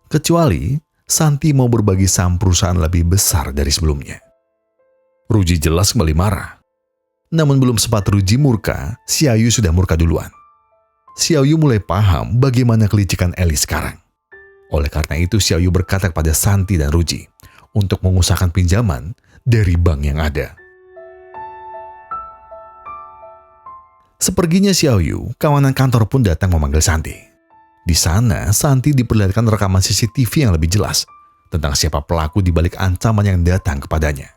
Kecuali Santi mau berbagi saham perusahaan lebih besar dari sebelumnya. Ruji jelas kembali marah. Namun belum sempat Ruji murka, Xiaoyu sudah murka duluan. Xiaoyu mulai paham bagaimana kelicikan Alice sekarang. Oleh karena itu Xiaoyu berkata kepada Santi dan Ruji untuk mengusahakan pinjaman dari bank yang ada. Seperginya Xiaoyu, kawanan kantor pun datang memanggil Santi. Di sana, Santi diperlihatkan rekaman CCTV yang lebih jelas tentang siapa pelaku di balik ancaman yang datang kepadanya.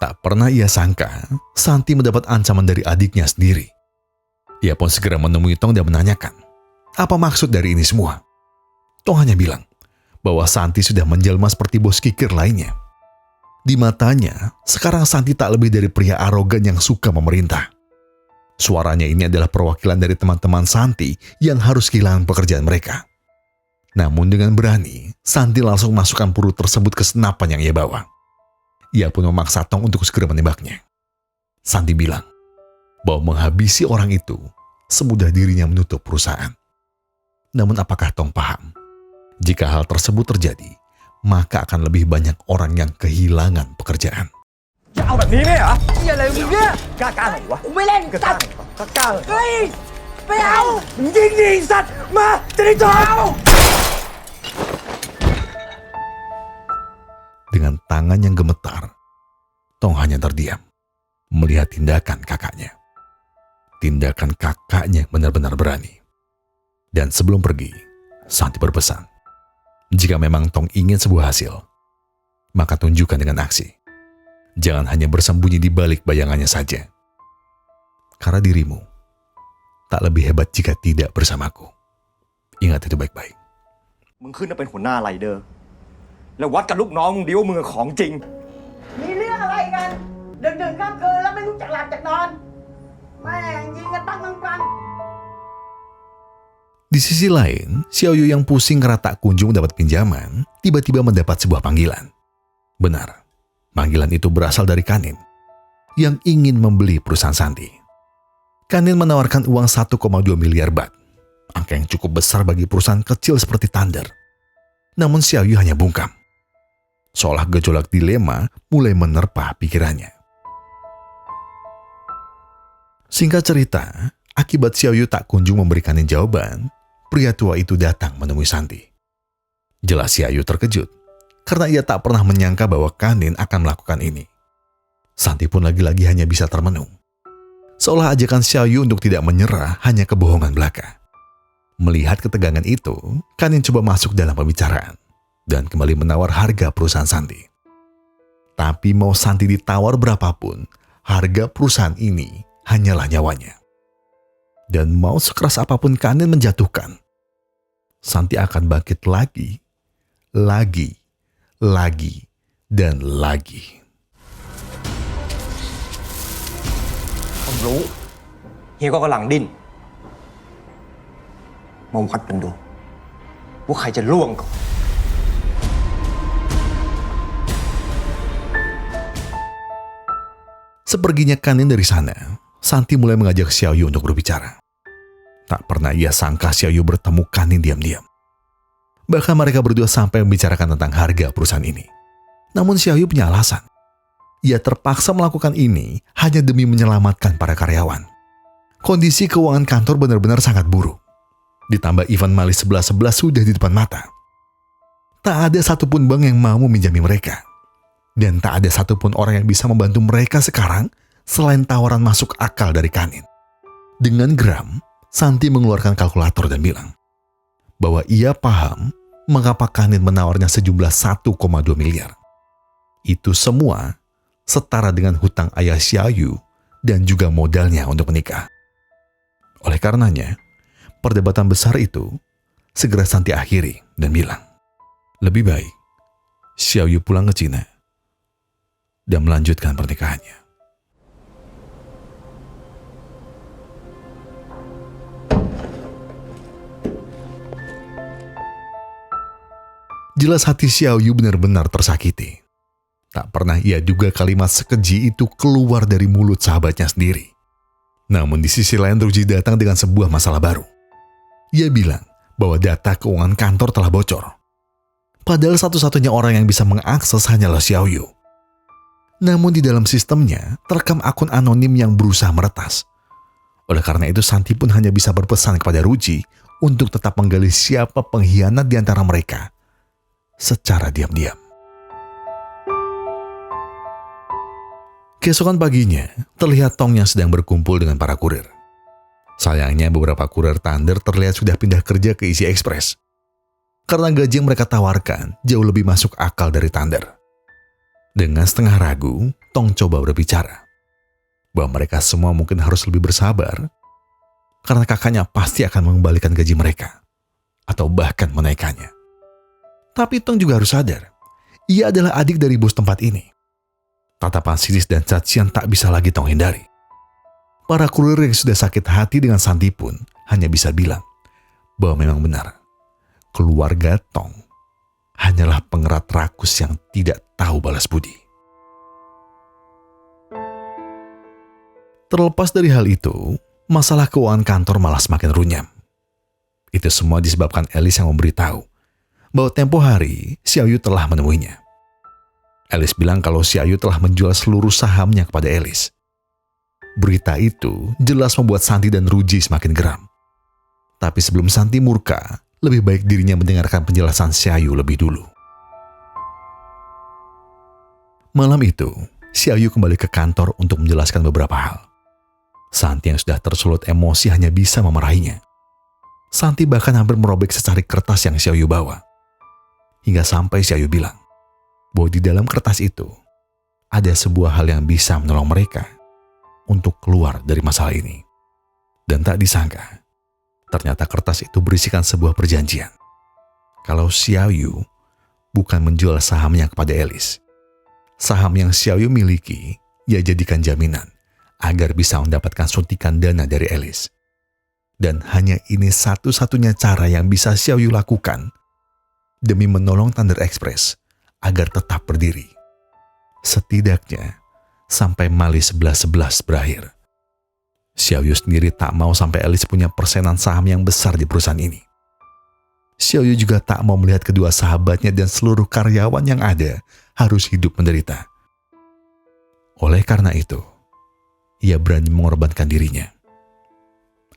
Tak pernah ia sangka, Santi mendapat ancaman dari adiknya sendiri. Ia pun segera menemui Tong dan menanyakan, apa maksud dari ini semua? Tong hanya bilang bahwa Santi sudah menjelma seperti bos kikir lainnya. Di matanya, sekarang Santi tak lebih dari pria arogan yang suka memerintah. Suaranya ini adalah perwakilan dari teman-teman Santi yang harus kehilangan pekerjaan mereka. Namun dengan berani, Santi langsung masukkan peluru tersebut ke senapan yang ia bawa. Ia pun memaksa Tong untuk segera menembaknya. Santi bilang bahwa menghabisi orang itu semudah dirinya menutup perusahaan. Namun apakah Tong paham? Jika hal tersebut terjadi, maka akan lebih banyak orang yang kehilangan pekerjaan. จะเอาแบบนี้ไหมเหรอเหี้ยอะไรมึงเนี่ยกล้าเหรอวะ กูไม่เล่น ก สั ล้า ตว์ กล้าเหรอ เฮ้ยไม่เอา มึงยิงดิไอ้สัตว์มาจะได้จบ Dengan tangan yang gemetar, Tong hanya terdiam melihat tindakan kakaknya. Tindakan kakaknya benar-benar berani. Dan sebelum pergi, Santi berpesan, jika memang Tong ingin sebuah hasil, maka tunjukkan dengan aksi. Jangan hanya bersembunyi di balik bayangannya saja. Karena dirimu tak lebih hebat jika tidak bersamaku. Ingat itu baik-baik. มึงขึ้นมาเป็นหัวหน้าไรเดอร์แล้ววัดกับลูกน้องมึงดิว่ามึงของจริง มีเรื่องอะไรกันดึกๆค่ำคืนแล้วไม่รู้จักหลับจักนอนแม่งยิงกันตั้งกลาง Di sisi lain, Xiaoyu yang pusing karena tak kunjung dapat pinjaman, tiba-tiba mendapat sebuah panggilan. Benar, panggilan itu berasal dari Kanin, yang ingin membeli perusahaan Santi. Kanin menawarkan uang 1,2 miliar baht, angka yang cukup besar bagi perusahaan kecil seperti Thunder. Namun Xiao Yu hanya bungkam, seolah gejolak dilema mulai menerpa pikirannya. Singkat cerita, akibat Xiao Yu tak kunjung memberi Kanin jawaban, pria tua itu datang menemui Santi. Jelas Xiao Yu terkejut, karena ia tak pernah menyangka bahwa Kanin akan melakukan ini. Santi pun lagi-lagi hanya bisa termenung, seolah ajakan Xiao Yu untuk tidak menyerah hanya kebohongan belaka. Melihat ketegangan itu, Kanin coba masuk dalam pembicaraan dan kembali menawar harga perusahaan Santi. Tapi mau Santi ditawar berapapun, harga perusahaan ini hanyalah nyawanya. Dan mau sekeras apapun Kanin menjatuhkan, Santi akan bangkit lagi, dan lagi.ผมรู้เฮียก็กำลังดิ้นมาวัดกันดูว่าใครจะล่วงก่อน Seperginya Kanin dari sana, Santi mulai mengajak Xiao Yu untuk berbicara. Tak pernah ia sangka Xiao Yu bertemu Kanin diam-diam. Bahkan mereka berdua sampai membicarakan tentang harga perusahaan ini. Namun Xiao Yu punya alasan. Ia terpaksa melakukan ini hanya demi menyelamatkan para karyawan. Kondisi keuangan kantor benar-benar sangat buruk. Ditambah event malis 11-11 sudah di depan mata. Tak ada satupun bank yang mau meminjami mereka. Dan tak ada satupun orang yang bisa membantu mereka sekarang selain tawaran masuk akal dari Kanin. Dengan geram, Santi mengeluarkan kalkulator dan bilang bahwa ia paham mengapa Kanin menawarnya sejumlah 1,2 miliar. Itu semua setara dengan hutang ayah Xiao Yu dan juga modalnya untuk menikah. Oleh karenanya, perdebatan besar itu segera Santi akhiri dan bilang, lebih baik Xiao Yu pulang ke Cina dan melanjutkan pernikahannya. Jelas hati Xiao Yu benar-benar tersakiti. Tak pernah ia duga kalimat sekeji itu keluar dari mulut sahabatnya sendiri. Namun di sisi lain Ruji datang dengan sebuah masalah baru. Ia bilang bahwa data keuangan kantor telah bocor. Padahal satu-satunya orang yang bisa mengakses hanyalah Xiao Yu. Namun di dalam sistemnya terekam akun anonim yang berusaha meretas. Oleh karena itu Santi pun hanya bisa berpesan kepada Ruji untuk tetap menggali siapa pengkhianat di antara mereka secara diam-diam. Keesokan paginya, terlihat Tong yang sedang berkumpul dengan para kurir. Sayangnya beberapa kurir Thunder terlihat sudah pindah kerja ke Easy Express. Karena gaji yang mereka tawarkan jauh lebih masuk akal dari Thunder. Dengan setengah ragu, Tong coba berbicara bahwa mereka semua mungkin harus lebih bersabar karena kakaknya pasti akan mengembalikan gaji mereka atau bahkan menaikkannya. Tapi Tong juga harus sadar, ia adalah adik dari bos tempat ini. Tatapan sinis dan cacian tak bisa lagi Tong hindari. Para kurir yang sudah sakit hati dengan Santi pun hanya bisa bilang bahwa memang benar, keluarga Tong hanyalah pengerat rakus yang tidak tahu balas budi. Terlepas dari hal itu, masalah keuangan kantor malah semakin runyam. Itu semua disebabkan Alice yang memberitahu bahwa tempo hari Xiao Yu telah menemuinya. Alice bilang kalau Xiao Yu telah menjual seluruh sahamnya kepada Alice. Berita itu jelas membuat Santi dan Ruji semakin geram. Tapi sebelum Santi murka, lebih baik dirinya mendengarkan penjelasan Xiao Yu lebih dulu. Malam itu, Xiao Yu kembali ke kantor untuk menjelaskan beberapa hal. Santi yang sudah tersulut emosi hanya bisa memarahinya. Santi bahkan hampir merobek secari kertas yang Xiao Yu bawa. Hingga sampai Xiao Yu bilang bahwa di dalam kertas itu ada sebuah hal yang bisa menolong mereka untuk keluar dari masalah ini. Dan tak disangka, ternyata kertas itu berisikan sebuah perjanjian. Kalau Xiao Yu bukan menjual sahamnya kepada Alice, saham yang Xiao Yu miliki ia jadikan jaminan agar bisa mendapatkan suntikan dana dari Alice. Dan hanya ini satu-satunya cara yang bisa Xiao Yu lakukan demi menolong Thunder Express agar tetap berdiri. Setidaknya sampai Mali 11-11 berakhir. Xiaoyu sendiri tak mau sampai Alice punya persenan saham yang besar di perusahaan ini. Xiaoyu juga tak mau melihat kedua sahabatnya dan seluruh karyawan yang ada harus hidup menderita. Oleh karena itu, ia berani mengorbankan dirinya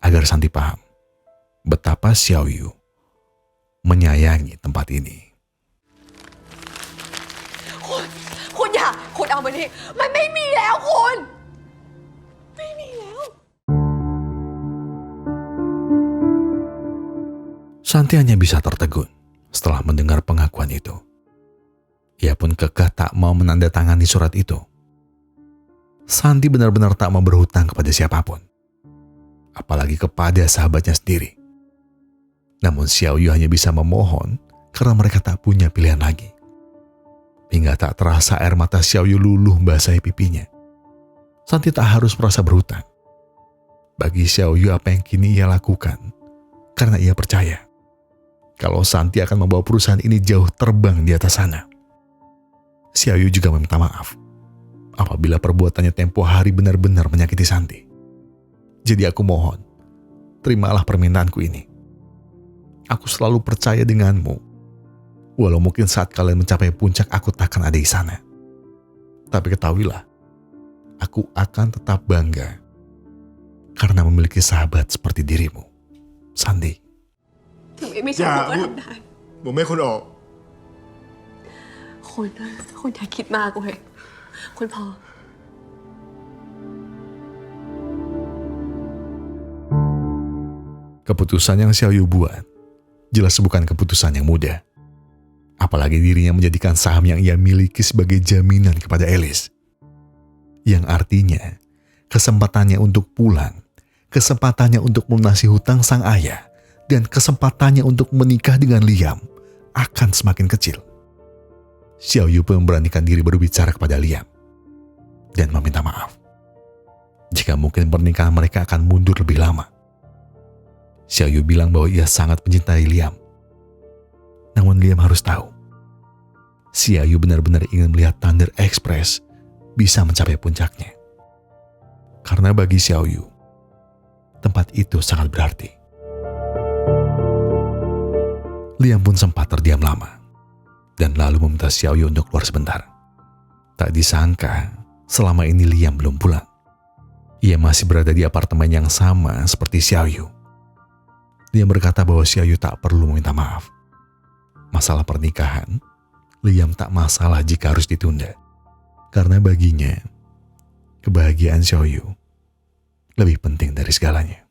agar Santi paham betapa Xiaoyu menyayangi tempat ini. คุณอย่าคุณเอามานี่มันไม่มีแล้วคุณไม่มีแล้ว Santi hanya bisa tertegun setelah mendengar pengakuan itu. Ia pun kekeh tak mau menandatangani surat itu. Santi benar-benar tak mau berhutang kepada siapapun, apalagi kepada sahabatnya sendiri. Namun Xiaoyu hanya bisa memohon karena mereka tak punya pilihan lagi. Hingga tak terasa air mata Xiaoyu luluh membasahi pipinya. Santi tak harus merasa berhutang. Bagi Xiaoyu apa yang kini ia lakukan, karena ia percaya kalau Santi akan membawa perusahaan ini jauh terbang di atas sana. Xiaoyu juga meminta maaf apabila perbuatannya tempo hari benar-benar menyakiti Santi. Jadi aku mohon, terimalah permintaanku ini. Aku selalu percaya denganmu. Walau mungkin saat kalian mencapai puncak aku takkan ada di sana. Tapi ketahuilah, aku akan tetap bangga karena memiliki sahabat seperti dirimu, Santi. ถึงไม่ใช่ผมก็ทำได้ ผมไม่คุณออก คุณอย่าคิดมากเลยคุณพอ Keputusan yang Xiaoyu buat jelas bukan keputusan yang mudah. Apalagi dirinya menjadikan saham yang ia miliki sebagai jaminan kepada Alice. Yang artinya, kesempatannya untuk pulang, kesempatannya untuk melunasi hutang sang ayah, dan kesempatannya untuk menikah dengan Liam akan semakin kecil. Xiaoyu pun memberanikan diri berbicara kepada Liam dan meminta maaf jika mungkin pernikahan mereka akan mundur lebih lama. Xiaoyu bilang bahwa ia sangat mencintai Liam. Namun Liam harus tahu, Xiaoyu benar-benar ingin melihat Thunder Express bisa mencapai puncaknya. Karena bagi Xiaoyu, tempat itu sangat berarti. Liam pun sempat terdiam lama, dan lalu meminta Xiaoyu untuk keluar sebentar. Tak disangka, selama ini Liam belum pulang. Ia masih berada di apartemen yang sama seperti Xiaoyu. Liam berkata bahwa Xiaoyu tak perlu meminta maaf. Masalah pernikahan, Liam tak masalah jika harus ditunda. Karena baginya, kebahagiaan Xiaoyu lebih penting dari segalanya.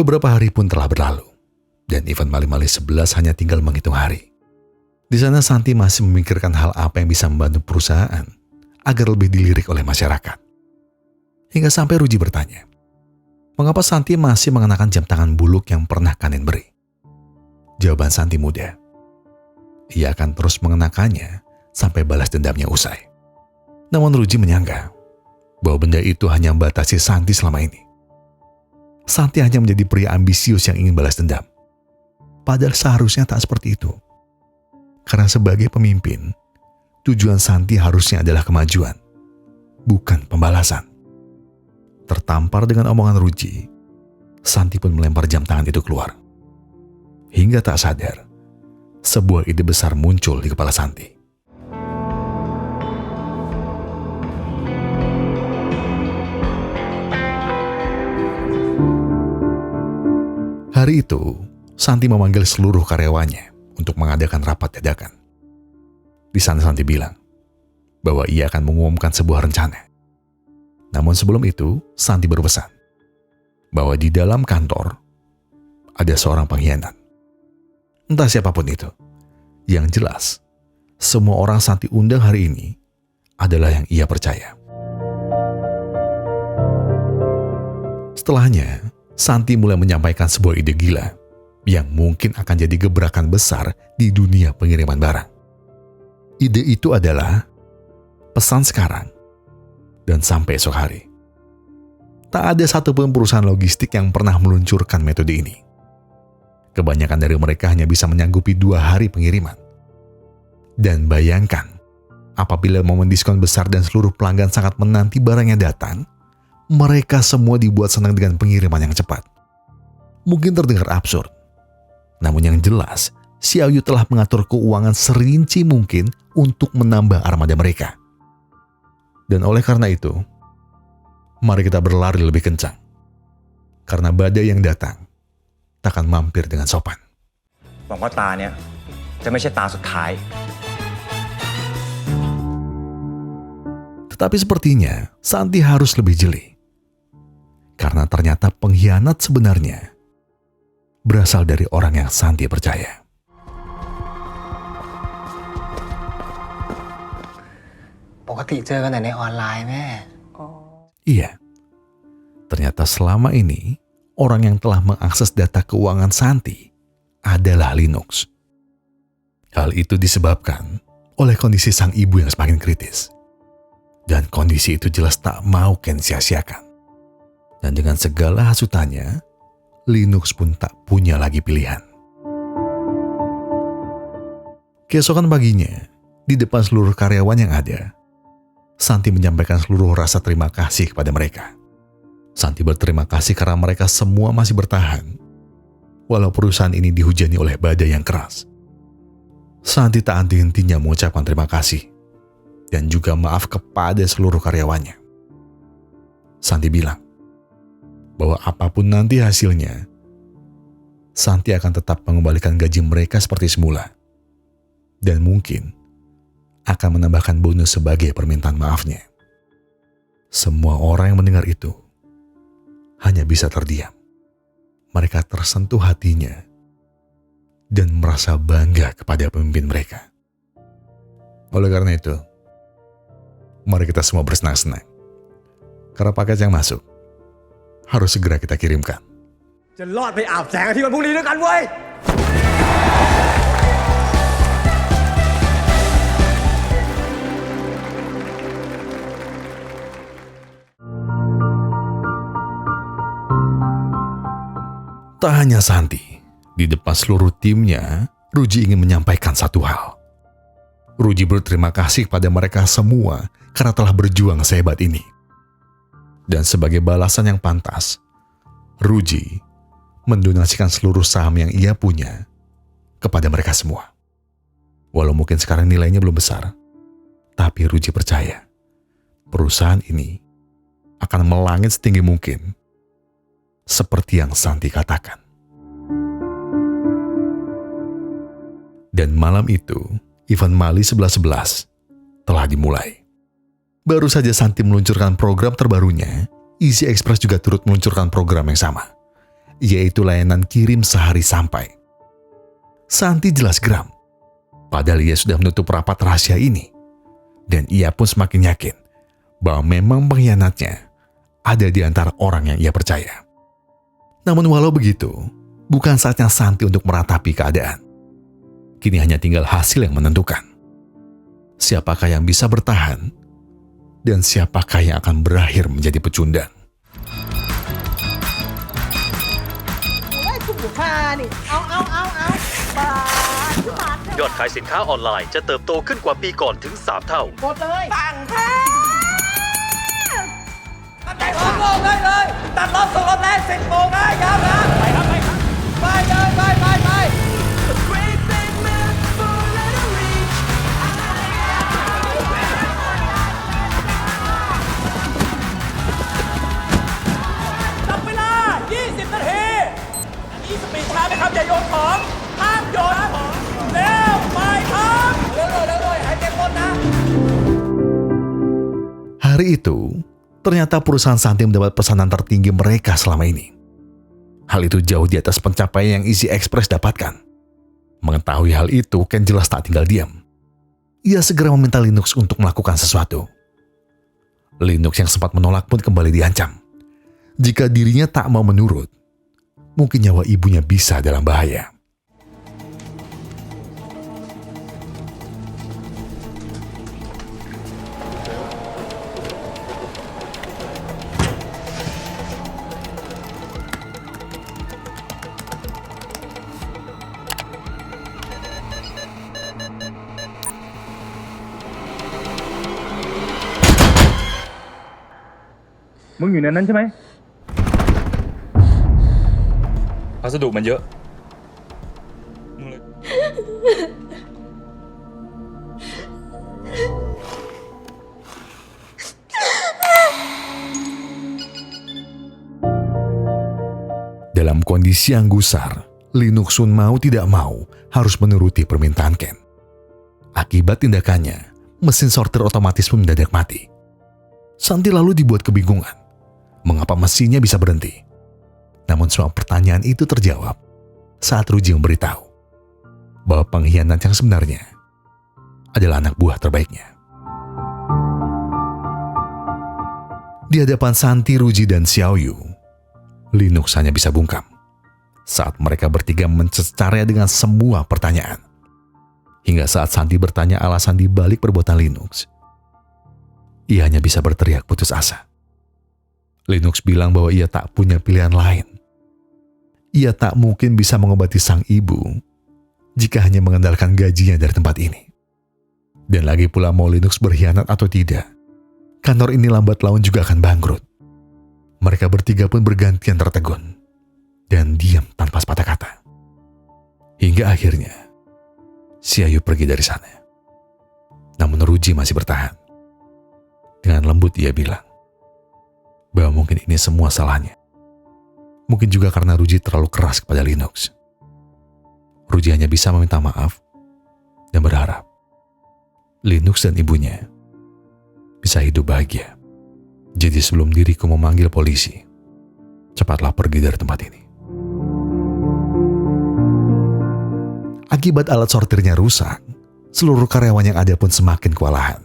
Beberapa hari pun telah berlalu, dan event Mali-Mali 11 hanya tinggal menghitung hari. Di sana Santi masih memikirkan hal apa yang bisa membantu perusahaan agar lebih dilirik oleh masyarakat. Hingga sampai Ruji bertanya, mengapa Santi masih mengenakan jam tangan buluk yang pernah Kanin beri? Jawaban Santi mudah. Ia akan terus mengenakannya sampai balas dendamnya usai. Namun Ruji menyangka bahwa benda itu hanya membatasi Santi selama ini. Santi hanya menjadi pria ambisius yang ingin balas dendam. Padahal seharusnya tak seperti itu. Karena sebagai pemimpin, tujuan Santi harusnya adalah kemajuan, bukan pembalasan. Tertampar dengan omongan Ruji, Santi pun melempar jam tangan itu keluar. Hingga tak sadar, sebuah ide besar muncul di kepala Santi. Hari itu, Santi memanggil seluruh karyawannya untuk mengadakan rapat dadakan. Di sana Santi bilang bahwa ia akan mengumumkan sebuah rencana. Namun sebelum itu, Santi berpesan bahwa di dalam kantor ada seorang pengkhianat. Entah siapapun itu. Yang jelas, semua orang Santi undang hari ini adalah yang ia percaya. Setelahnya, Santi mulai menyampaikan sebuah ide gila yang mungkin akan jadi gebrakan besar di dunia pengiriman barang. Ide itu adalah pesan sekarang dan sampai esok hari. Tak ada satupun perusahaan logistik yang pernah meluncurkan metode ini. Kebanyakan dari mereka hanya bisa menyanggupi 2 hari pengiriman. Dan bayangkan, apabila momen diskon besar dan seluruh pelanggan sangat menanti barangnya datang, mereka semua dibuat senang dengan pengiriman yang cepat. Mungkin terdengar absurd, namun yang jelas, Xiaoyu telah mengatur keuangan serinci mungkin untuk menambah armada mereka. Dan oleh karena itu, mari kita berlari lebih kencang. Karena badai yang datang takkan mampir dengan sopan. หวังว่าตาเนี่ยจะไม่ใช่ตาสุดท้าย Tetapi sepertinya Santi harus lebih jeli. Karena ternyata pengkhianat sebenarnya berasal dari orang yang Santi percaya. Iya, ternyata selama ini orang yang telah mengakses data keuangan Santi adalah Linux. Hal itu disebabkan oleh kondisi sang ibu yang semakin kritis. Dan kondisi itu jelas tak mau Ken sia-siakan. Dan dengan segala hasutannya, Linux pun tak punya lagi pilihan. Keesokan paginya, di depan seluruh karyawan yang ada, Santi menyampaikan seluruh rasa terima kasih kepada mereka. Santi berterima kasih karena mereka semua masih bertahan, walau perusahaan ini dihujani oleh badai yang keras. Santi tak henti-hentinya mengucapkan terima kasih dan juga maaf kepada seluruh karyawannya. Santi bilang bahwa apapun nanti hasilnya, Santi akan tetap mengembalikan gaji mereka seperti semula. Dan mungkin akan menambahkan bonus sebagai permintaan maafnya. Semua orang yang mendengar itu hanya bisa terdiam. Mereka tersentuh hatinya dan merasa bangga kepada pemimpin mereka. Oleh karena itu, mari kita semua bersenang-senang. Karena paket yang masuk harus segera kita kirimkan. จะรอดไปอาบแสงอาทิตย์วันพรุ่งนี้ด้วยกันเว้ย Tak hanya Santi, di depan seluruh timnya, Ruji ingin menyampaikan satu hal. Ruji berterima kasih kepada mereka semua karena telah berjuang sehebat ini. Dan sebagai balasan yang pantas, Ruji mendonasikan seluruh saham yang ia punya kepada mereka semua. Walau mungkin sekarang nilainya belum besar, tapi Ruji percaya perusahaan ini akan melangit setinggi mungkin, seperti yang Santi katakan. Dan malam itu, event Mali 11.11 telah dimulai. Baru saja Santi meluncurkan program terbarunya, Easy Express juga turut meluncurkan program yang sama, yaitu layanan kirim sehari sampai. Santi jelas geram, padahal ia sudah menutup rapat rahasia ini. Dan ia pun semakin yakin bahwa memang pengkhianatnya ada di antara orang yang ia percaya. Namun walau begitu, bukan saatnya Santi untuk meratapi keadaan. Kini hanya tinggal hasil yang menentukan. Siapakah yang bisa bertahan, dan siapakah yang akan berakhir menjadi pecundang. ยอดขายสินค้าออนไลน์จะเติบโตขึ้นกว่าปีก่อนถึง 3 เท่า หมดเลยปังแท้ ตัดรถโลกได้เลย ตัดรถส่งรถแรง10 โมงนะยาวนะไปครับไปครับไปเลยไป จับเวลา 20 นาทีนี่สปีดช้าไหมครับอย่าโยนของห้ามโยนของเร็วไปครับเร็วเลยให้เต็มรถนะ Hari itu, ternyata perusahaan Santi mendapat pesanan tertinggi mereka selama ini. Hal itu jauh di atas pencapaian yang Easy Express dapatkan. Mengetahui hal itu, Ken jelas tak tinggal diam. Ia segera meminta Linux untuk melakukan sesuatu. Linux yang sempat menolak pun kembali diancam. Jika dirinya tak mau menurut, mungkin nyawa ibunya bisa dalam bahaya. มึงอยู่ในนั้นใช่ไหมพัสดุมันเยอะ Dalam kondisi yang gusar, Lee Nuk-sun mau tidak mau harus menuruti permintaan Ken. Akibat tindakannya, mesin sortir otomatis pun mendadak mati. Santi lalu dibuat kebingungan. Mengapa mesinnya bisa berhenti? Namun semua pertanyaan itu terjawab saat Ruji memberitahu bahwa pengkhianat yang sebenarnya adalah anak buah terbaiknya. Di hadapan Santi, Ruji, dan Xiaoyu, Lee Nuk hanya bisa bungkam saat mereka bertiga mencecarnya dengan semua pertanyaan. Hingga saat Santi bertanya alasan di balik perbuatan Lee Nuk, ia hanya bisa berteriak putus asa. Lee Nuk bilang bahwa ia tak punya pilihan lain. Ia tak mungkin bisa mengobati sang ibu jika hanya mengandalkan gajinya dari tempat ini. Dan lagi pula mau Lee Nuk berkhianat atau tidak, kantor ini lambat laun juga akan bangkrut. Mereka bertiga pun bergantian tertegun dan diam tanpa sepatah kata. Hingga akhirnya Xiaoyu pergi dari sana. Namun Ruji masih bertahan. Dengan lembut ia bilang bahwa mungkin ini semua salahnya. Mungkin juga karena Ruji terlalu keras kepada Lee Nuk. Ruji hanya bisa meminta maaf dan berharap Lee Nuk dan ibunya bisa hidup bahagia. Jadi sebelum diriku memanggil polisi, cepatlah pergi dari tempat ini. Akibat alat sortirnya rusak, seluruh karyawan yang ada pun semakin kewalahan.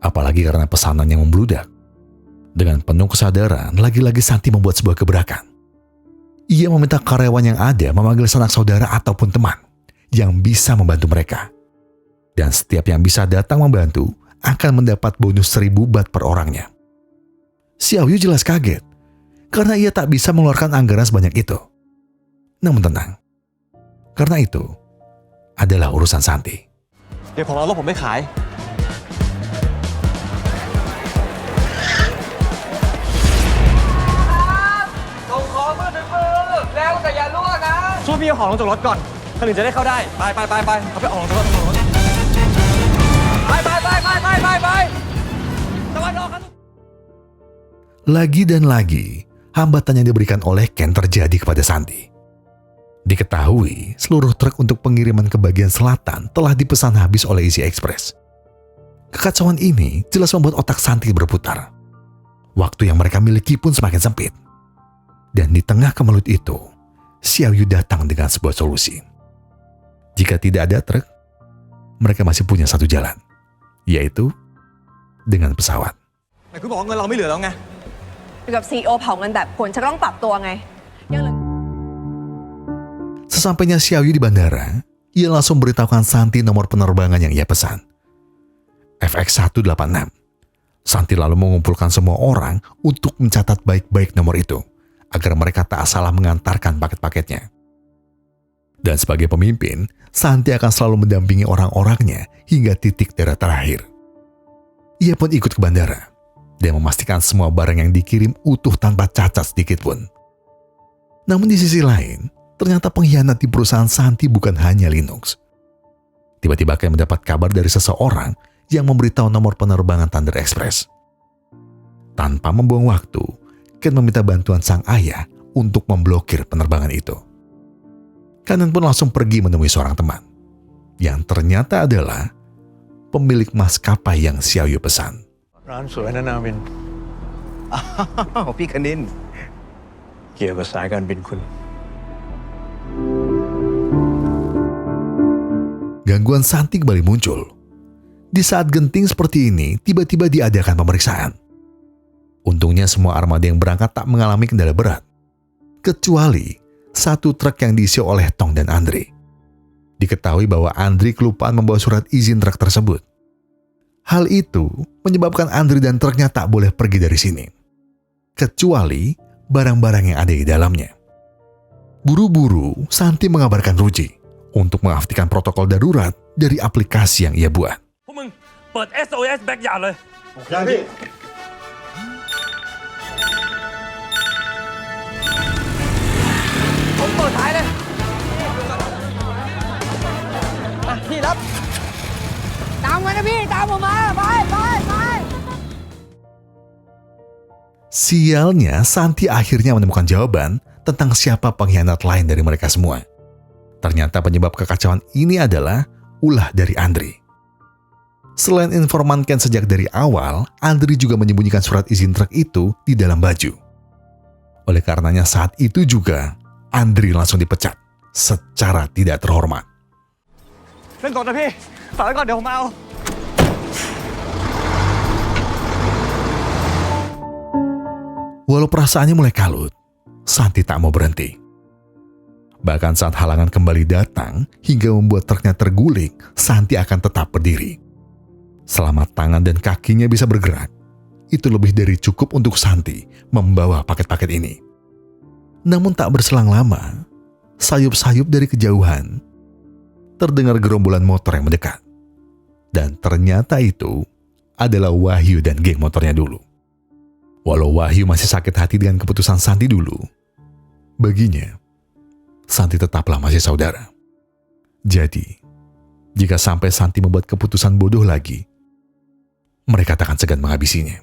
Apalagi karena pesanan yang membludak. Dengan penuh kesadaran, lagi-lagi Santi membuat sebuah gebrakan. Ia meminta karyawan yang ada memanggil sanak saudara ataupun teman yang bisa membantu mereka. Dan setiap yang bisa datang membantu akan mendapat bonus 1.000 baht per orangnya. Xiaoyu jelas kaget karena ia tak bisa mengeluarkan anggaran sebanyak itu. Namun tenang, karena itu adalah urusan Santi. เดี๋ยวผมเอารถผมไปขาย ส่งของมือถึงมือแล้วแต่อย่าลวกนะช่วยพี่เอาของลงจากรถก่อนคนอื่นจะได้เข้าได้ไปเอาไปออกจากรถไปตะวันออกครับ Lagi dan lagi, hambatan yang diberikan oleh Ken terjadi kepada Santi. Diketahui, seluruh truk untuk pengiriman ke bagian selatan telah dipesan habis oleh Easy Express. Kekacauan ini jelas membuat otak Santi berputar. Waktu yang mereka miliki pun semakin sempit. Dan di tengah kemelut itu, Xiaoyu datang dengan sebuah solusi. Jika tidak ada truk, mereka masih punya satu jalan, yaitu dengan pesawat. แต่คุณบอกว่าเงินเราไม่เหลือแล้วไง กับ CEO เผาเงินแบบคุณจะต้องปรับตัวไงยังเหลือ Sesampainya Xiaoyu di bandara, ia langsung beritahukan Santi nomor penerbangan yang ia pesan. FX186. Santi lalu mengumpulkan semua orang untuk mencatat baik-baik nomor itu, agar mereka tak salah mengantarkan paket-paketnya. Dan sebagai pemimpin, Santi akan selalu mendampingi orang-orangnya hingga titik darah terakhir. Ia pun ikut ke bandara dan memastikan semua barang yang dikirim utuh tanpa cacat sedikit pun. Namun di sisi lain, ternyata pengkhianat di perusahaan Santi bukan hanya Lee Nuk. Tiba-tiba Ken mendapat kabar dari seseorang yang memberitahu nomor penerbangan Thunder Express. Tanpa membuang waktu, Ken meminta bantuan sang ayah untuk memblokir penerbangan itu. Kanan pun langsung pergi menemui seorang teman, yang ternyata adalah pemilik maskapai yang Xiaoyu pesan. ร้านสวยนะนาวิน อ้าวพี่คณิน เกี่ยวกับสายการบินคุณ Gangguan Santi kembali muncul. Di saat genting seperti ini, tiba-tiba diadakan pemeriksaan. Untungnya semua armada yang berangkat tak mengalami kendala berat, kecuali satu truk yang diisi oleh Tong dan Andri. Diketahui bahwa Andri kelupaan membawa surat izin truk tersebut. Hal itu menyebabkan Andri dan truknya tak boleh pergi dari sini, kecuali barang-barang yang ada di dalamnya. Buru-buru, Santi mengabarkan Ruji untuk mengaktifkan protokol darurat dari aplikasi yang ia buat. พวกมึงเปิด SOS แบ็กยาเลย โอเคพี่我抬嘞。啊，พี่รับ ตามมานะพี่ ตามผมมา ไปไปไป Sialnya, Santi akhirnya menemukan jawaban tentang siapa pengkhianat lain dari mereka semua. Ternyata penyebab kekacauan ini adalah ulah dari Andri. Selain informan Ken sejak dari awal, Andri juga menyembunyikan surat izin truk itu di dalam baju. Oleh karenanya saat itu juga, Andri langsung dipecat secara tidak terhormat. เล่นก่อนนะพี่ฝากไว้ก่อนเดี๋ยวผมเอา Walau perasaannya mulai kalut, Santi tak mau berhenti. Bahkan saat halangan kembali datang hingga membuat truknya terguling, Santi akan tetap berdiri. Selama tangan dan kakinya bisa bergerak, itu lebih dari cukup untuk Santi membawa paket-paket ini. Namun tak berselang lama, sayup-sayup dari kejauhan, terdengar gerombolan motor yang mendekat. Dan ternyata itu adalah Wahyu dan geng motornya dulu. Walau Wahyu masih sakit hati dengan keputusan Santi dulu, baginya, Santi tetaplah masih saudara. Jadi, jika sampai Santi membuat keputusan bodoh lagi, mereka tak akan segan menghabisinya.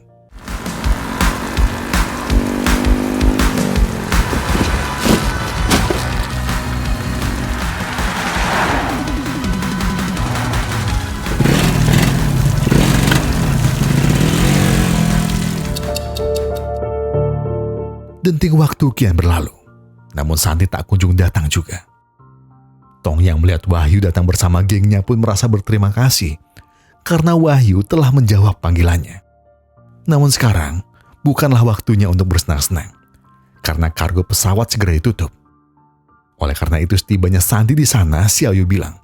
Denting waktu kian berlalu, namun Santi tak kunjung datang juga. Tong yang melihat Wahyu datang bersama gengnya pun merasa berterima kasih karena Wahyu telah menjawab panggilannya. Namun sekarang bukanlah waktunya untuk bersenang-senang karena kargo pesawat segera ditutup. Oleh karena itu setibanya Santi di sana, Xiaoyu bilang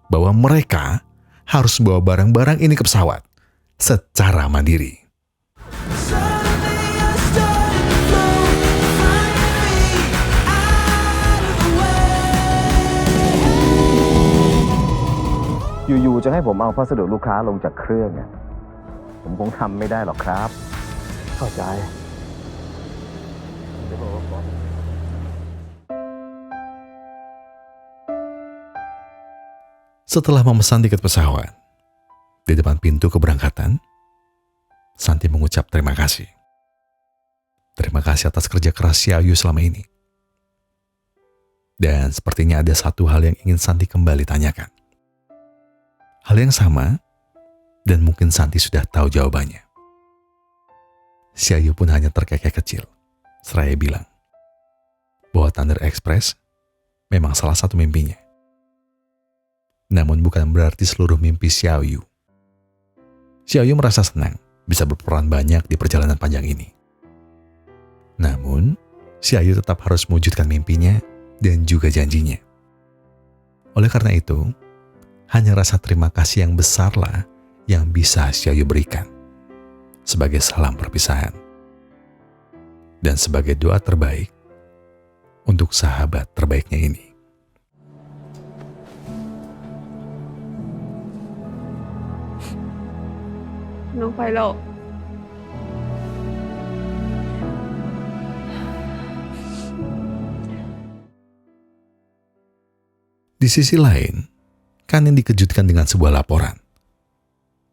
bahwa mereka harus bawa barang-barang ini ke pesawat secara mandiri.อยู่ๆจะให้ผมเอาพัสดุลูกค้าลงจากเครื่องเนี่ยผมคงทำไม่ได้หรอกครับเข้าใจ Setelah memesan tiket pesawat, di depan pintu keberangkatan, Santi mengucap terima kasih. Terima kasih atas kerja keras Xiaoyu selama ini. Dan sepertinya ada satu hal yang ingin Santi kembali tanyakan. Hal yang sama, dan mungkin Santi sudah tahu jawabannya. Xiaoyu pun hanya terkekeh kecil, seraya bilang bahwa Thunder Express memang salah satu mimpinya. Namun bukan berarti seluruh mimpi Xiaoyu. Xiaoyu merasa senang bisa berperan banyak di perjalanan panjang ini. Namun, Xiaoyu tetap harus mewujudkan mimpinya dan juga janjinya. Oleh karena itu, hanya rasa terima kasih yang besarlah yang bisa Xiaoyu berikan sebagai salam perpisahan dan sebagai doa terbaik untuk sahabat terbaiknya ini. Nung Philo. Di sisi lain, Kanin dikejutkan dengan sebuah laporan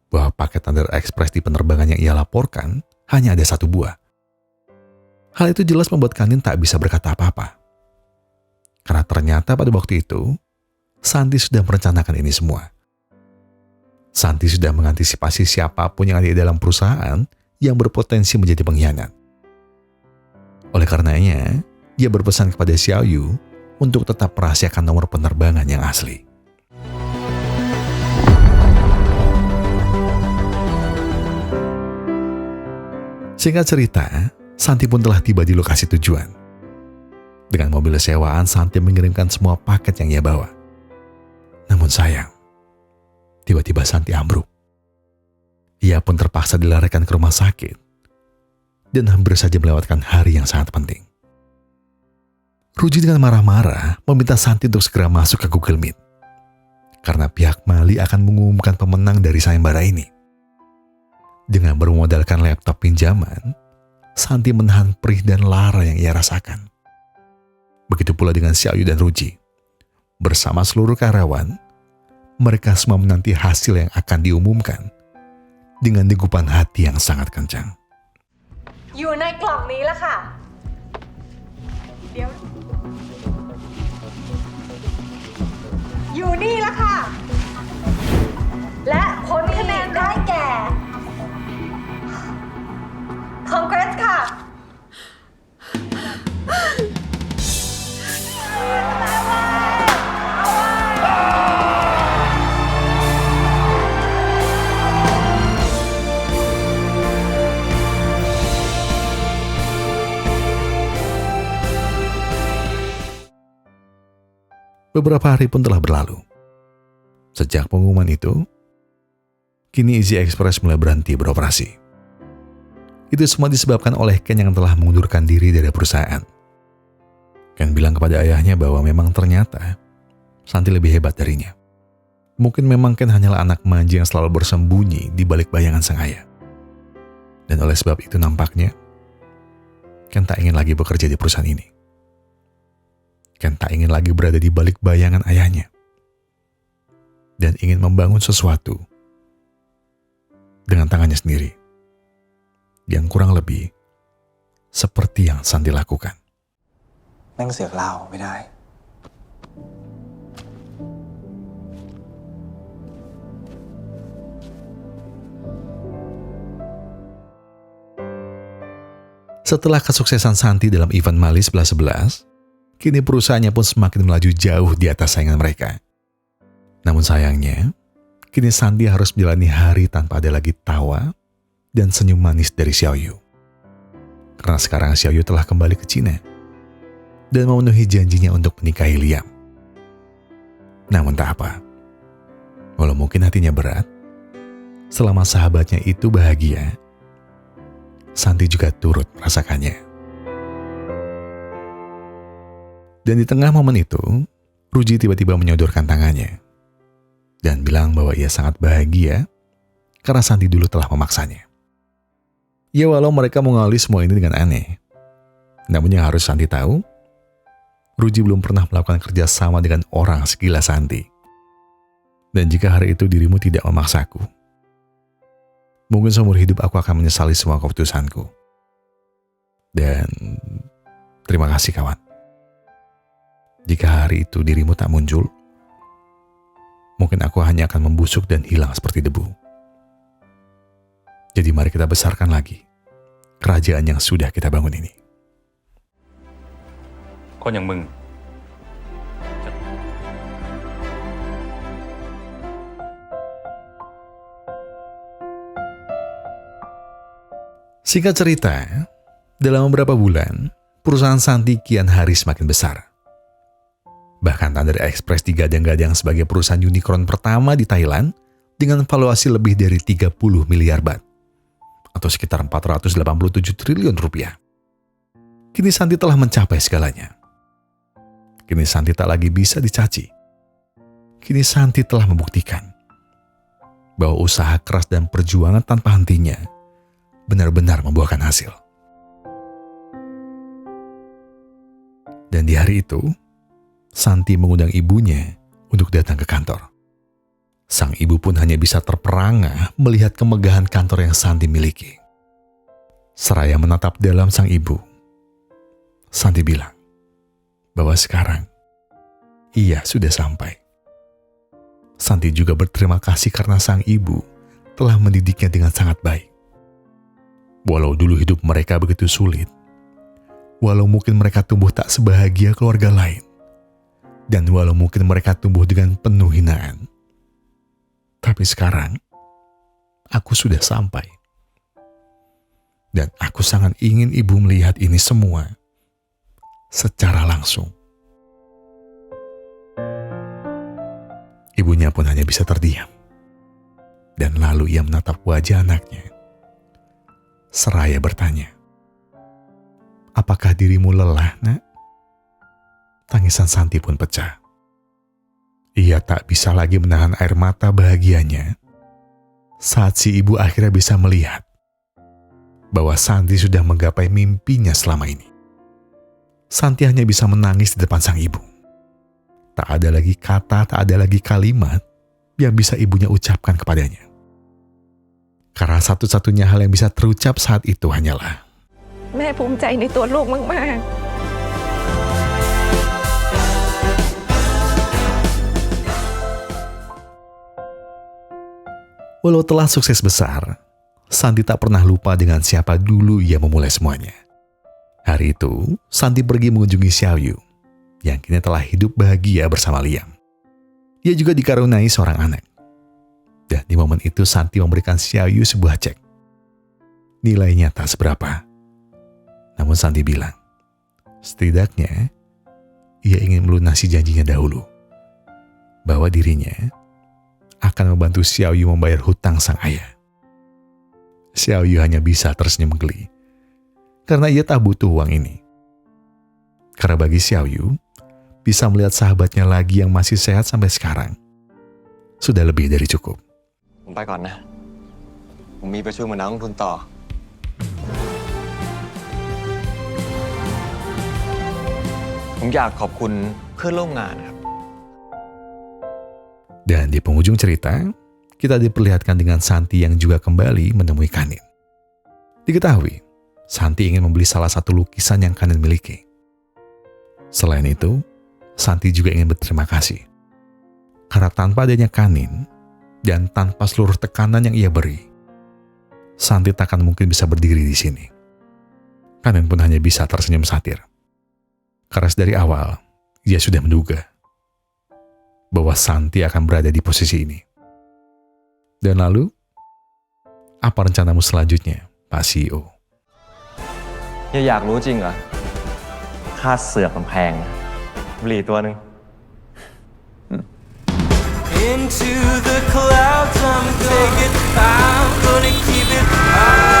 bahwa paket Thunder Express di penerbangan yang ia laporkan hanya ada 1 buah. Hal itu jelas membuat Kanin tak bisa berkata apa-apa. Karena ternyata pada waktu itu, Santi sudah merencanakan ini semua. Santi sudah mengantisipasi siapapun yang ada di dalam perusahaan yang berpotensi menjadi pengkhianat. Oleh karenanya, dia berpesan kepada Xiaoyu untuk tetap merahasiakan nomor penerbangan yang asli. Singkat cerita, Santi pun telah tiba di lokasi tujuan. Dengan mobil sewaan, Santi mengirimkan semua paket yang ia bawa. Namun sayang, tiba-tiba Santi ambruk. Ia pun terpaksa dilarikan ke rumah sakit dan hampir saja melewatkan hari yang sangat penting. Ruji dengan marah-marah meminta Santi untuk segera masuk ke Google Meet karena pihak Mali akan mengumumkan pemenang dari sayembara ini. Dengan bermodalkan laptop pinjaman, Santi menahan perih dan lara yang ia rasakan. Begitu pula dengan Xiaoyu dan Ruji. Bersama seluruh karyawan, mereka semua menanti hasil yang akan diumumkan dengan degupan hati yang sangat kencang. อยู่ในกล่องนี้แล้วค่ะ เดี๋ยว อยู่นี่แล้วค่ะ และผลคะแนนได้แก่ Congress ค่ะ Beberapa hari pun telah berlalu. Sejak pengumuman itu, kini Easy Express mulai berhenti beroperasi. Itu semua disebabkan oleh Ken yang telah mengundurkan diri dari perusahaan. Ken bilang kepada ayahnya bahwa memang ternyata Santi lebih hebat darinya. Mungkin memang Ken hanyalah anak manja yang selalu bersembunyi di balik bayangan sang ayah. Dan oleh sebab itu nampaknya Ken tak ingin lagi bekerja di perusahaan ini. Ken tak ingin lagi berada di balik bayangan ayahnya dan ingin membangun sesuatu dengan tangannya sendiri yang kurang lebih seperti yang Santi lakukan. แม่งเสือกลาไม่ได้ Setelah kesuksesan Santi dalam event Mali 11-11, kini perusahaannya pun semakin melaju jauh di atas saingan mereka. Namun sayangnya, kini Santi harus menjalani hari tanpa ada lagi tawa dan senyum manis dari Xiaoyu. Karena sekarang Xiaoyu telah kembali ke Cina dan memenuhi janjinya untuk menikahi Liam. Namun tak apa, walau mungkin hatinya berat, selama sahabatnya itu bahagia, Santi juga turut merasakannya. Dan di tengah momen itu, Ruji tiba-tiba menyodorkan tangannya dan bilang bahwa ia sangat bahagia karena Santi dulu telah memaksanya. Ya walau mereka mengalami semua ini dengan aneh, namun yang harus Santi tahu, Ruji belum pernah melakukan kerja sama dengan orang segila Santi. Dan jika hari itu dirimu tidak memaksaku, mungkin seumur hidup aku akan menyesali semua keputusanku. Dan terima kasih kawan. Jika hari itu dirimu tak muncul, mungkin aku hanya akan membusuk dan hilang seperti debu. Jadi mari kita besarkan lagi kerajaan yang sudah kita bangun ini. คนอย่างมึง Singkat cerita, dalam beberapa bulan, perusahaan Santi kian hari semakin besar. Bahkan Thunder Express digadang-gadang sebagai perusahaan unicorn pertama di Thailand dengan valuasi lebih dari 30 miliar baht atau sekitar 487 triliun rupiah. Kini Santi telah mencapai segalanya. Kini Santi tak lagi bisa dicaci. Kini Santi telah membuktikan bahwa usaha keras dan perjuangan tanpa hentinya benar-benar membuahkan hasil. Dan di hari itu, Santi mengundang ibunya untuk datang ke kantor. Sang ibu pun hanya bisa terperangah melihat kemegahan kantor yang Santi miliki. Seraya menatap dalam sang ibu, Santi bilang bahwa sekarang ia sudah sampai. Santi juga berterima kasih karena sang ibu telah mendidiknya dengan sangat baik. Walau dulu hidup mereka begitu sulit, walau mungkin mereka tumbuh tak sebahagia keluarga lain, dan walau mungkin mereka tumbuh dengan penuh hinaan, tapi sekarang aku sudah sampai. Dan aku sangat ingin ibu melihat ini semua secara langsung. Ibunya pun hanya bisa terdiam. Dan lalu ia menatap wajah anaknya, seraya bertanya, "Apakah dirimu lelah, nak?" Tangisan Santi pun pecah. Ia tak bisa lagi menahan air mata bahagianya saat si ibu akhirnya bisa melihat bahwa Santi sudah menggapai mimpinya selama ini. Santi hanya bisa menangis di depan sang ibu. Tak ada lagi kata, tak ada lagi kalimat yang bisa ibunya ucapkan kepadanya. Karena satu-satunya hal yang bisa terucap saat itu hanyalah แม่ภูมิใจในตัวลูกมาก walau telah sukses besar, Santi tak pernah lupa dengan siapa dulu ia memulai semuanya. Hari itu, Santi pergi mengunjungi Xiaoyu, yang kini telah hidup bahagia bersama Liam. Ia juga dikaruniai seorang anak. Dan di momen itu Santi memberikan Xiaoyu sebuah cek. Nilainya tak seberapa. Namun Santi bilang, setidaknya ia ingin melunasi janjinya dahulu, bahwa dirinya akan membantu Xiaoyu membayar hutang sang ayah. Xiaoyu hanya bisa tersenyum geli, karena ia tak butuh uang ini. Karena bagi Xiaoyu, bisa melihat sahabatnya lagi yang masih sehat sampai sekarang, sudah lebih dari cukup. ผมไปก่อนนะ ผมมีประชุมกับนักลงทุนต่อ ผมอยากขอบคุณเพื่อนร่วมงานครับ Dan di penghujung cerita, kita diperlihatkan dengan Santi yang juga kembali menemui Kanin. Diketahui, Santi ingin membeli salah satu lukisan yang Kanin miliki. Selain itu, Santi juga ingin berterima kasih. Karena tanpa adanya Kanin, dan tanpa seluruh tekanan yang ia beri, Santi tak akan mungkin bisa berdiri di sini. Kanin pun hanya bisa tersenyum satir. Karena dari awal, ia sudah menduga bahwa Santi akan berada di posisi ini. Dan lalu, apa rencanamu selanjutnya, Pak CEO? อยากรู้จริงเหรอค่าเสือกมันแพงนะบุหรี่ตัวหนึ่ง Into the clouds, I'm gonna take it. I'm gonna keep it high.